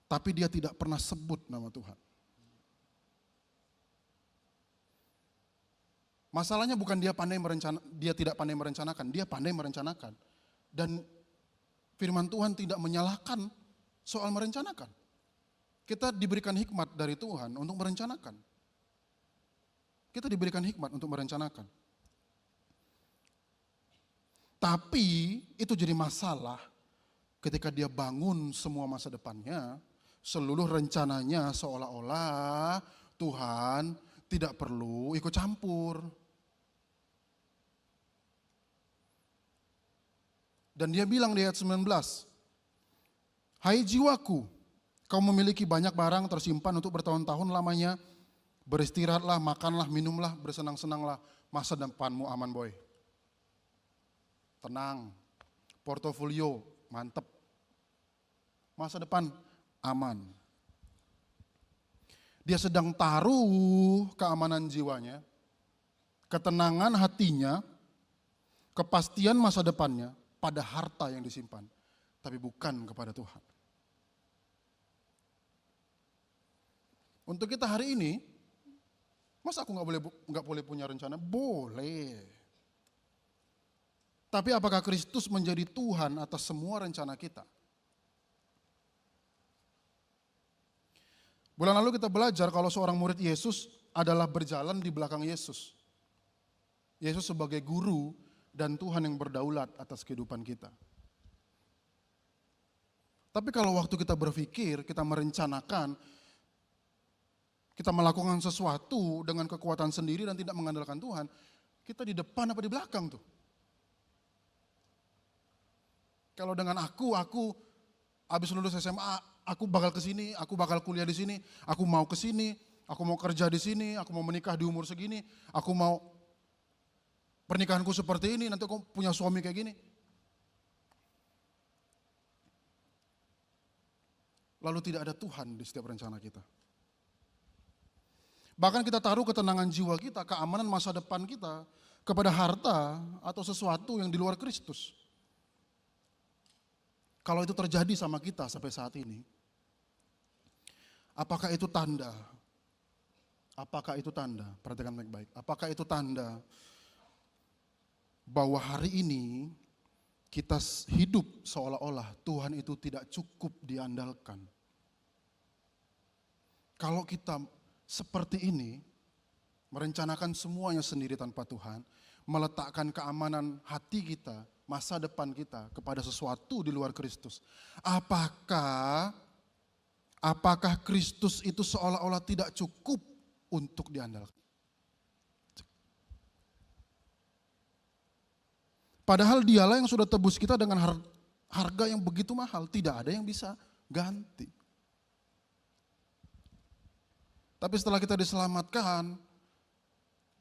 Tapi dia tidak pernah sebut nama Tuhan. Masalahnya bukan dia tidak pandai merencanakan, dia pandai merencanakan. Dan firman Tuhan tidak menyalahkan soal merencanakan. Kita diberikan hikmat dari Tuhan untuk merencanakan. Kita diberikan hikmat untuk merencanakan. Tapi itu jadi masalah ketika dia bangun semua masa depannya, seluruh rencananya seolah-olah Tuhan tidak perlu ikut campur. Dan dia bilang di ayat 19, hai jiwaku, kau memiliki banyak barang tersimpan untuk bertahun-tahun lamanya, beristirahatlah, makanlah, minumlah, bersenang-senanglah, masa depanmu aman boy. Tenang, portofolio mantep, masa depan aman. Dia sedang taruh keamanan jiwanya, ketenangan hatinya, kepastian masa depannya pada harta yang disimpan, tapi bukan kepada Tuhan. Untuk kita hari ini, masa aku nggak boleh punya rencana? Boleh. Tapi apakah Kristus menjadi Tuhan atas semua rencana kita? Bulan lalu kita belajar kalau seorang murid Yesus adalah berjalan di belakang Yesus. Yesus sebagai guru dan Tuhan yang berdaulat atas kehidupan kita. Tapi kalau waktu kita berpikir, kita merencanakan, kita melakukan sesuatu dengan kekuatan sendiri dan tidak mengandalkan Tuhan, kita di depan apa di belakang tuh? Kalau dengan aku habis lulus SMA, aku bakal ke sini, aku bakal kuliah di sini, aku mau ke sini, aku mau kerja di sini, aku mau menikah di umur segini, aku mau pernikahanku seperti ini, nanti aku punya suami kayak gini. Lalu tidak ada Tuhan di setiap rencana kita. Bahkan kita taruh ketenangan jiwa kita, keamanan masa depan kita kepada harta atau sesuatu yang di luar Kristus. Kalau itu terjadi sama kita sampai saat ini, apakah itu tanda? Apakah itu tanda? Perhatikan baik-baik. Apakah itu tanda bahwa hari ini kita hidup seolah-olah Tuhan itu tidak cukup diandalkan? Kalau kita seperti ini, merencanakan semuanya sendiri tanpa Tuhan, meletakkan keamanan hati kita, masa depan kita kepada sesuatu di luar Kristus. Apakah Kristus itu seolah-olah tidak cukup untuk diandalkan? Padahal dialah yang sudah tebus kita dengan harga yang begitu mahal, tidak ada yang bisa ganti. Tapi setelah kita diselamatkan,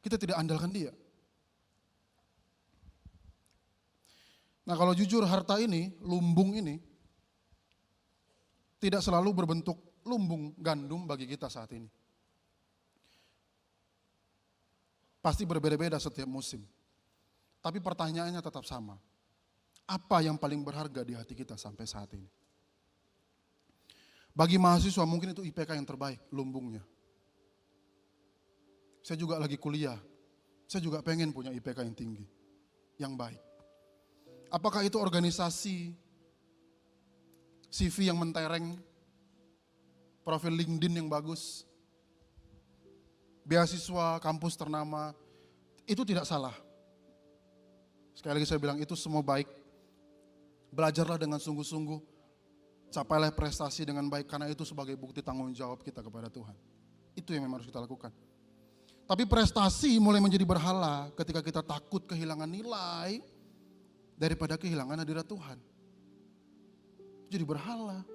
kita tidak andalkan dia. Nah kalau jujur harta ini, lumbung ini, tidak selalu berbentuk lumbung gandum bagi kita saat ini. Pasti berbeda-beda setiap musim. Tapi pertanyaannya tetap sama. Apa yang paling berharga di hati kita sampai saat ini? Bagi mahasiswa mungkin itu IPK yang terbaik, lumbungnya. Saya juga lagi kuliah, saya juga pengen punya IPK yang tinggi, yang baik. Apakah itu organisasi, CV yang mentereng, profil LinkedIn yang bagus, beasiswa kampus ternama, itu tidak salah. Sekali lagi saya bilang itu semua baik. Belajarlah dengan sungguh-sungguh, capailah prestasi dengan baik karena itu sebagai bukti tanggung jawab kita kepada Tuhan. Itu yang memang harus kita lakukan. Tapi prestasi mulai menjadi berhala ketika kita takut kehilangan nilai daripada kehilangan hadirat Tuhan. Jadi berhala.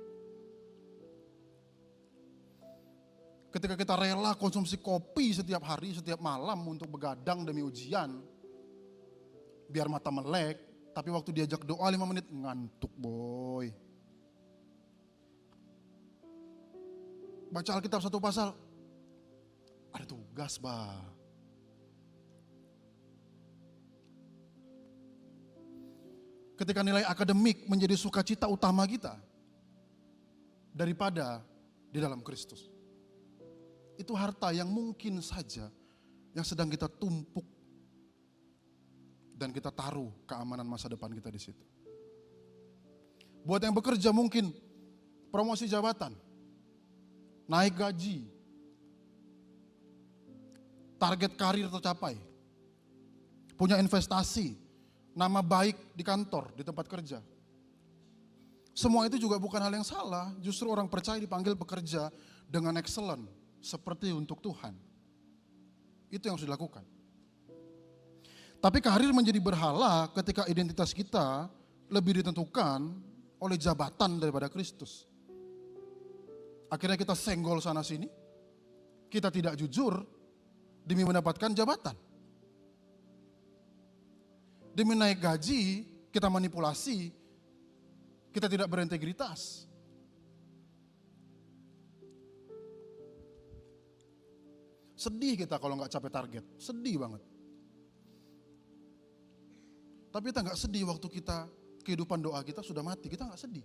Ketika kita rela konsumsi kopi setiap hari, setiap malam untuk begadang demi ujian, biar mata melek, tapi waktu diajak doa 5 menit, ngantuk boy. Baca Alkitab satu pasal, ada tugas bah. Ketika nilai akademik menjadi sukacita utama kita, daripada di dalam Kristus. Itu harta yang mungkin saja yang sedang kita tumpuk dan kita taruh keamanan masa depan kita di situ. Buat yang bekerja mungkin promosi jabatan, naik gaji, target karir tercapai, punya investasi, nama baik di kantor, di tempat kerja. Semua itu juga bukan hal yang salah, justru orang percaya dipanggil bekerja dengan excellent, seperti untuk Tuhan. Itu yang harus dilakukan. Tapi karir menjadi berhala ketika identitas kita lebih ditentukan oleh jabatan daripada Kristus. Akhirnya kita senggol sana sini, kita tidak jujur demi mendapatkan jabatan. Demi naik gaji, kita manipulasi, kita tidak berintegritas. Sedih kita kalau nggak capai target, sedih banget. Tapi kita nggak sedih waktu kita, kehidupan doa kita sudah mati, kita nggak sedih.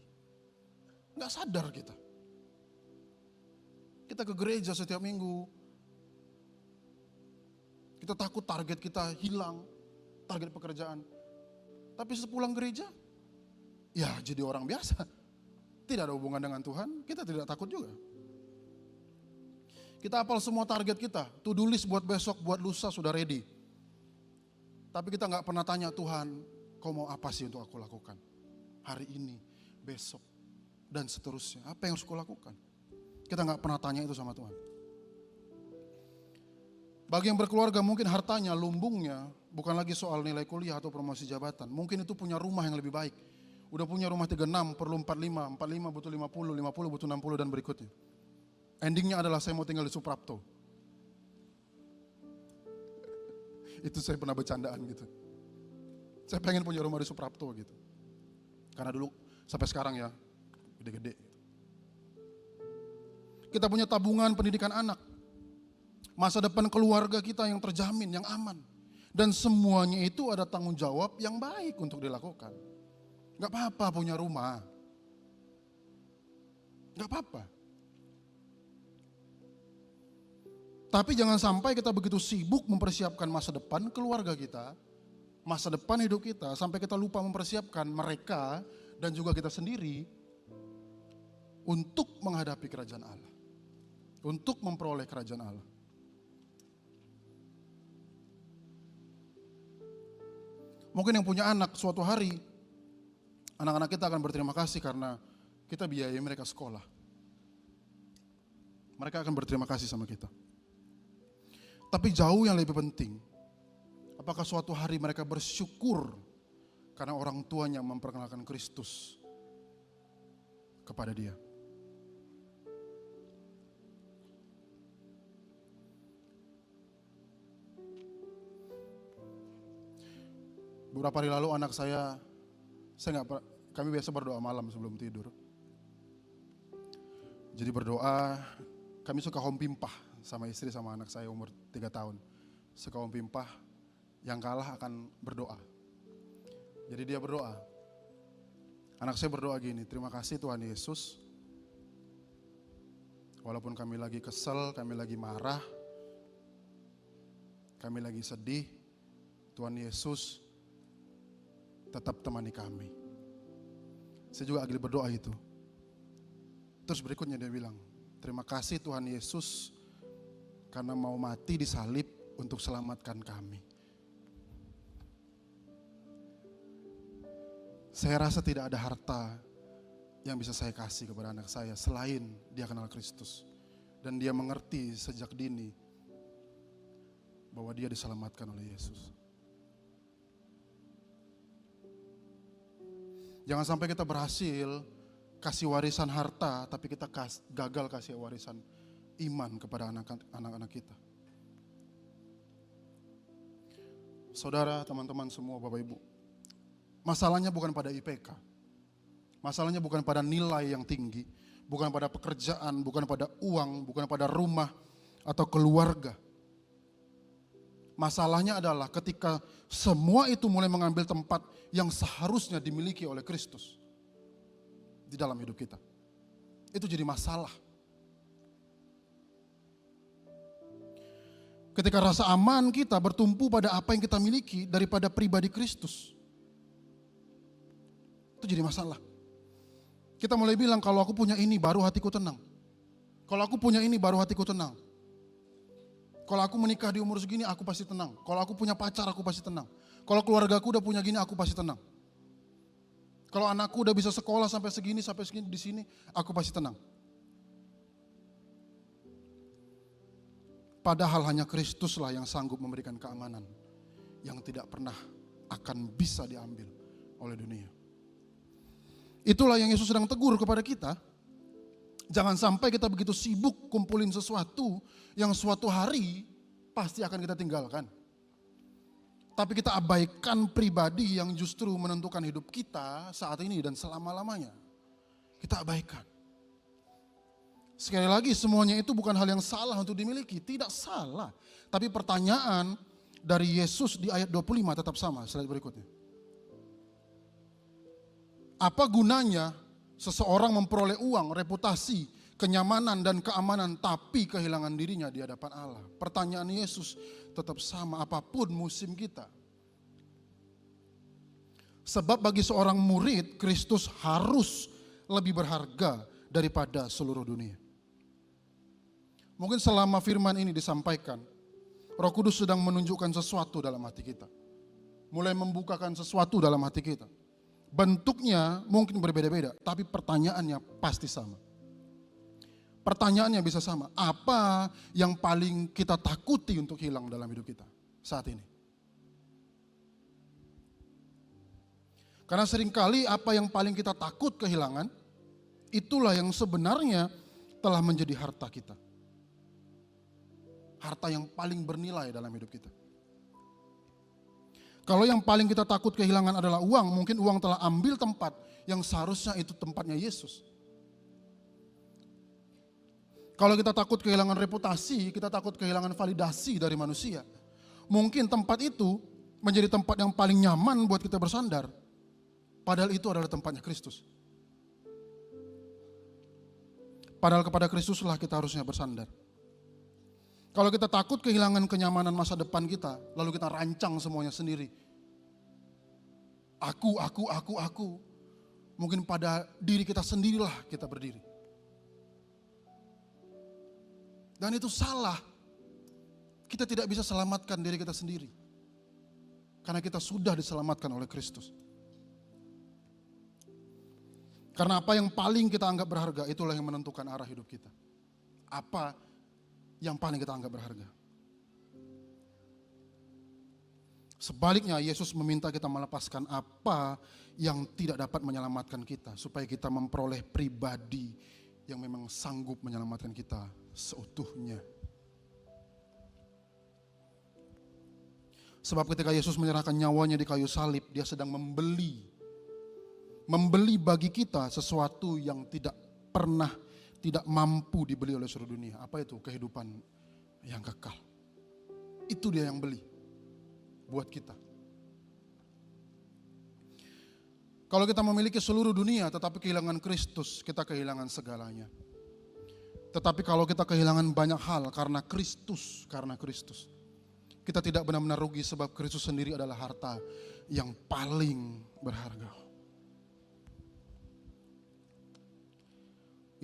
Nggak sadar kita. Kita ke gereja setiap minggu, kita takut target kita hilang, target pekerjaan. Tapi sepulang gereja, ya jadi orang biasa. Tidak ada hubungan dengan Tuhan, kita tidak takut juga. Kita hafal semua target kita, to-do list buat besok, buat lusa sudah ready. Tapi kita nggak pernah tanya Tuhan, kau mau apa sih untuk aku lakukan? Hari ini, besok, dan seterusnya. Apa yang harus aku lakukan? Kita nggak pernah tanya itu sama Tuhan. Bagi yang berkeluarga mungkin hartanya, lumbungnya, bukan lagi soal nilai kuliah atau promosi jabatan. Mungkin itu punya rumah yang lebih baik. Udah punya rumah 36, perlu 45, 45 butuh 50, 50 butuh 60 dan berikutnya. Endingnya adalah saya mau tinggal di Suprapto. Itu saya pernah bercandaan gitu. Saya pengen punya rumah di Suprapto gitu. Karena dulu sampai sekarang ya gede-gede. Kita punya tabungan pendidikan anak. Masa depan keluarga kita yang terjamin, yang aman. Dan semuanya itu ada tanggung jawab yang baik untuk dilakukan. Gak apa-apa punya rumah. Gak apa-apa. Tapi jangan sampai kita begitu sibuk mempersiapkan masa depan keluarga kita, masa depan hidup kita, sampai kita lupa mempersiapkan mereka dan juga kita sendiri untuk menghadapi kerajaan Allah. Untuk memperoleh kerajaan Allah. Mungkin yang punya anak suatu hari, anak-anak kita akan berterima kasih karena kita biayai mereka sekolah. Mereka akan berterima kasih sama kita. Tapi jauh yang lebih penting, apakah suatu hari mereka bersyukur karena orang tuanya memperkenalkan Kristus kepada dia. Beberapa hari lalu anak kami biasa berdoa malam sebelum tidur. Jadi berdoa, kami suka home pimpah sama istri sama anak saya umur 3 tahun. Suka home pimpah, yang kalah akan berdoa. Jadi dia berdoa. Anak saya berdoa gini, terima kasih Tuhan Yesus. Walaupun kami lagi kesel, kami lagi marah, kami lagi sedih, Tuhan Yesus tetap temani kami. Saya juga lagi berdoa itu. Terus berikutnya dia bilang, terima kasih Tuhan Yesus karena mau mati di salib untuk selamatkan kami. Saya rasa tidak ada harta yang bisa saya kasih kepada anak saya selain dia kenal Kristus. Dan dia mengerti sejak dini bahwa dia diselamatkan oleh Yesus. Jangan sampai kita berhasil kasih warisan harta, tapi kita gagal kasih warisan iman kepada anak-anak kita. Saudara, teman-teman semua, Bapak Ibu, masalahnya bukan pada IPK, masalahnya bukan pada nilai yang tinggi, bukan pada pekerjaan, bukan pada uang, bukan pada rumah atau keluarga. Masalahnya adalah ketika semua itu mulai mengambil tempat yang seharusnya dimiliki oleh Kristus di dalam hidup kita. Itu jadi masalah. Ketika rasa aman kita bertumpu pada apa yang kita miliki daripada pribadi Kristus. Itu jadi masalah. Kita mulai bilang kalau aku punya ini baru hatiku tenang. Kalau aku punya ini baru hatiku tenang. Kalau aku menikah di umur segini aku pasti tenang. Kalau aku punya pacar aku pasti tenang. Kalau keluargaku udah punya gini aku pasti tenang. Kalau anakku udah bisa sekolah sampai segini di sini aku pasti tenang. Padahal hanya Kristuslah yang sanggup memberikan keamanan yang tidak pernah akan bisa diambil oleh dunia. Itulah yang Yesus sedang tegur kepada kita. Jangan sampai kita begitu sibuk kumpulin sesuatu yang suatu hari pasti akan kita tinggalkan. Tapi kita abaikan pribadi yang justru menentukan hidup kita saat ini dan selama-lamanya. Kita abaikan. Sekali lagi, semuanya itu bukan hal yang salah untuk dimiliki, tidak salah. Tapi pertanyaan dari Yesus di ayat 25 tetap sama, slide berikutnya. Apa gunanya seseorang memperoleh uang, reputasi, kenyamanan dan keamanan tapi kehilangan dirinya di hadapan Allah? Pertanyaan Yesus tetap sama, apapun musim kita. Sebab bagi seorang murid, Kristus harus lebih berharga daripada seluruh dunia. Mungkin selama firman ini disampaikan, Roh Kudus sedang menunjukkan sesuatu dalam hati kita. Mulai membukakan sesuatu dalam hati kita. Bentuknya mungkin berbeda-beda, tapi pertanyaannya pasti sama. Pertanyaannya bisa sama, apa yang paling kita takuti untuk hilang dalam hidup kita saat ini? Karena seringkali apa yang paling kita takut kehilangan, itulah yang sebenarnya telah menjadi harta kita. Harta yang paling bernilai dalam hidup kita. Kalau yang paling kita takut kehilangan adalah uang, mungkin uang telah ambil tempat yang seharusnya itu tempatnya Yesus. Kalau kita takut kehilangan reputasi, kita takut kehilangan validasi dari manusia. Mungkin tempat itu menjadi tempat yang paling nyaman buat kita bersandar. Padahal itu adalah tempatnya Kristus. Padahal kepada Kristuslah kita harusnya bersandar. Kalau kita takut kehilangan kenyamanan masa depan kita, lalu kita rancang semuanya sendiri. Aku. Mungkin pada diri kita sendirilah kita berdiri. Dan itu salah. Kita tidak bisa selamatkan diri kita sendiri. Karena kita sudah diselamatkan oleh Kristus. Karena apa yang paling kita anggap berharga, itulah yang menentukan arah hidup kita. Apa yang paling kita anggap berharga. Sebaliknya, Yesus meminta kita melepaskan apa yang tidak dapat menyelamatkan kita, supaya kita memperoleh pribadi yang memang sanggup menyelamatkan kita seutuhnya. Sebab ketika Yesus menyerahkan nyawanya di kayu salib, dia sedang membeli bagi kita sesuatu yang tidak mampu dibeli oleh seluruh dunia. Apa itu? Kehidupan yang kekal. Itu dia yang beli buat kita. Kalau kita memiliki seluruh dunia tetapi kehilangan Kristus, kita kehilangan segalanya. Tetapi kalau kita kehilangan banyak hal karena Kristus, kita tidak benar-benar rugi sebab Kristus sendiri adalah harta yang paling berharga.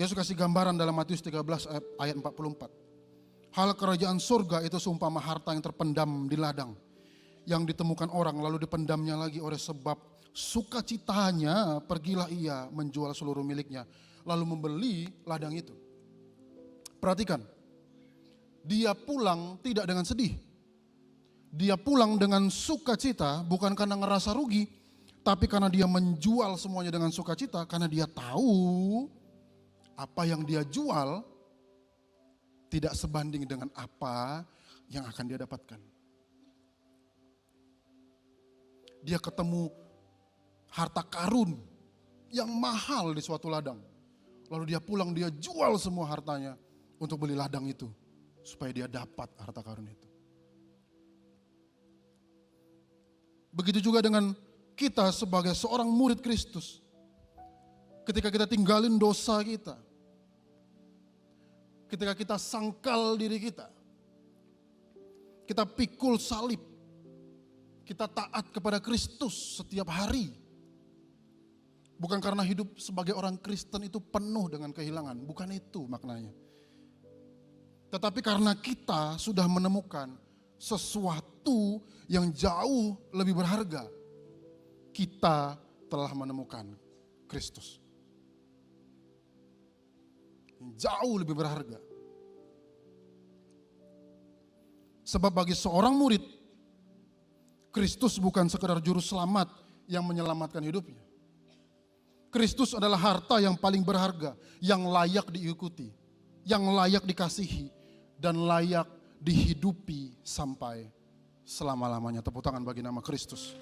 Yesus kasih gambaran dalam Matius 13 ayat 44. Hal kerajaan surga itu seumpama harta yang terpendam di ladang, yang ditemukan orang lalu dipendamnya lagi oleh sebab sukacitanya pergilah ia menjual seluruh miliknya lalu membeli ladang itu. Perhatikan, dia pulang tidak dengan sedih. Dia pulang dengan sukacita, bukan karena ngerasa rugi, tapi karena dia menjual semuanya dengan sukacita, karena dia tahu apa yang dia jual tidak sebanding dengan apa yang akan dia dapatkan. Dia ketemu harta karun yang mahal di suatu ladang. Lalu dia pulang, dia jual semua hartanya untuk beli ladang itu, supaya dia dapat harta karun itu. Begitu juga dengan kita sebagai seorang murid Kristus. Ketika kita tinggalin dosa kita, ketika kita sangkal diri kita pikul salib, kita taat kepada Kristus setiap hari. Bukan karena hidup sebagai orang Kristen itu penuh dengan kehilangan, bukan itu maknanya. Tetapi karena kita sudah menemukan sesuatu yang jauh lebih berharga, kita telah menemukan Kristus. Jauh lebih berharga. Sebab bagi seorang murid, Kristus bukan sekedar juru selamat yang menyelamatkan hidupnya. Kristus adalah harta yang paling berharga, yang layak diikuti, yang layak dikasihi, dan layak dihidupi sampai selama-lamanya. Tepuk tangan bagi nama Kristus.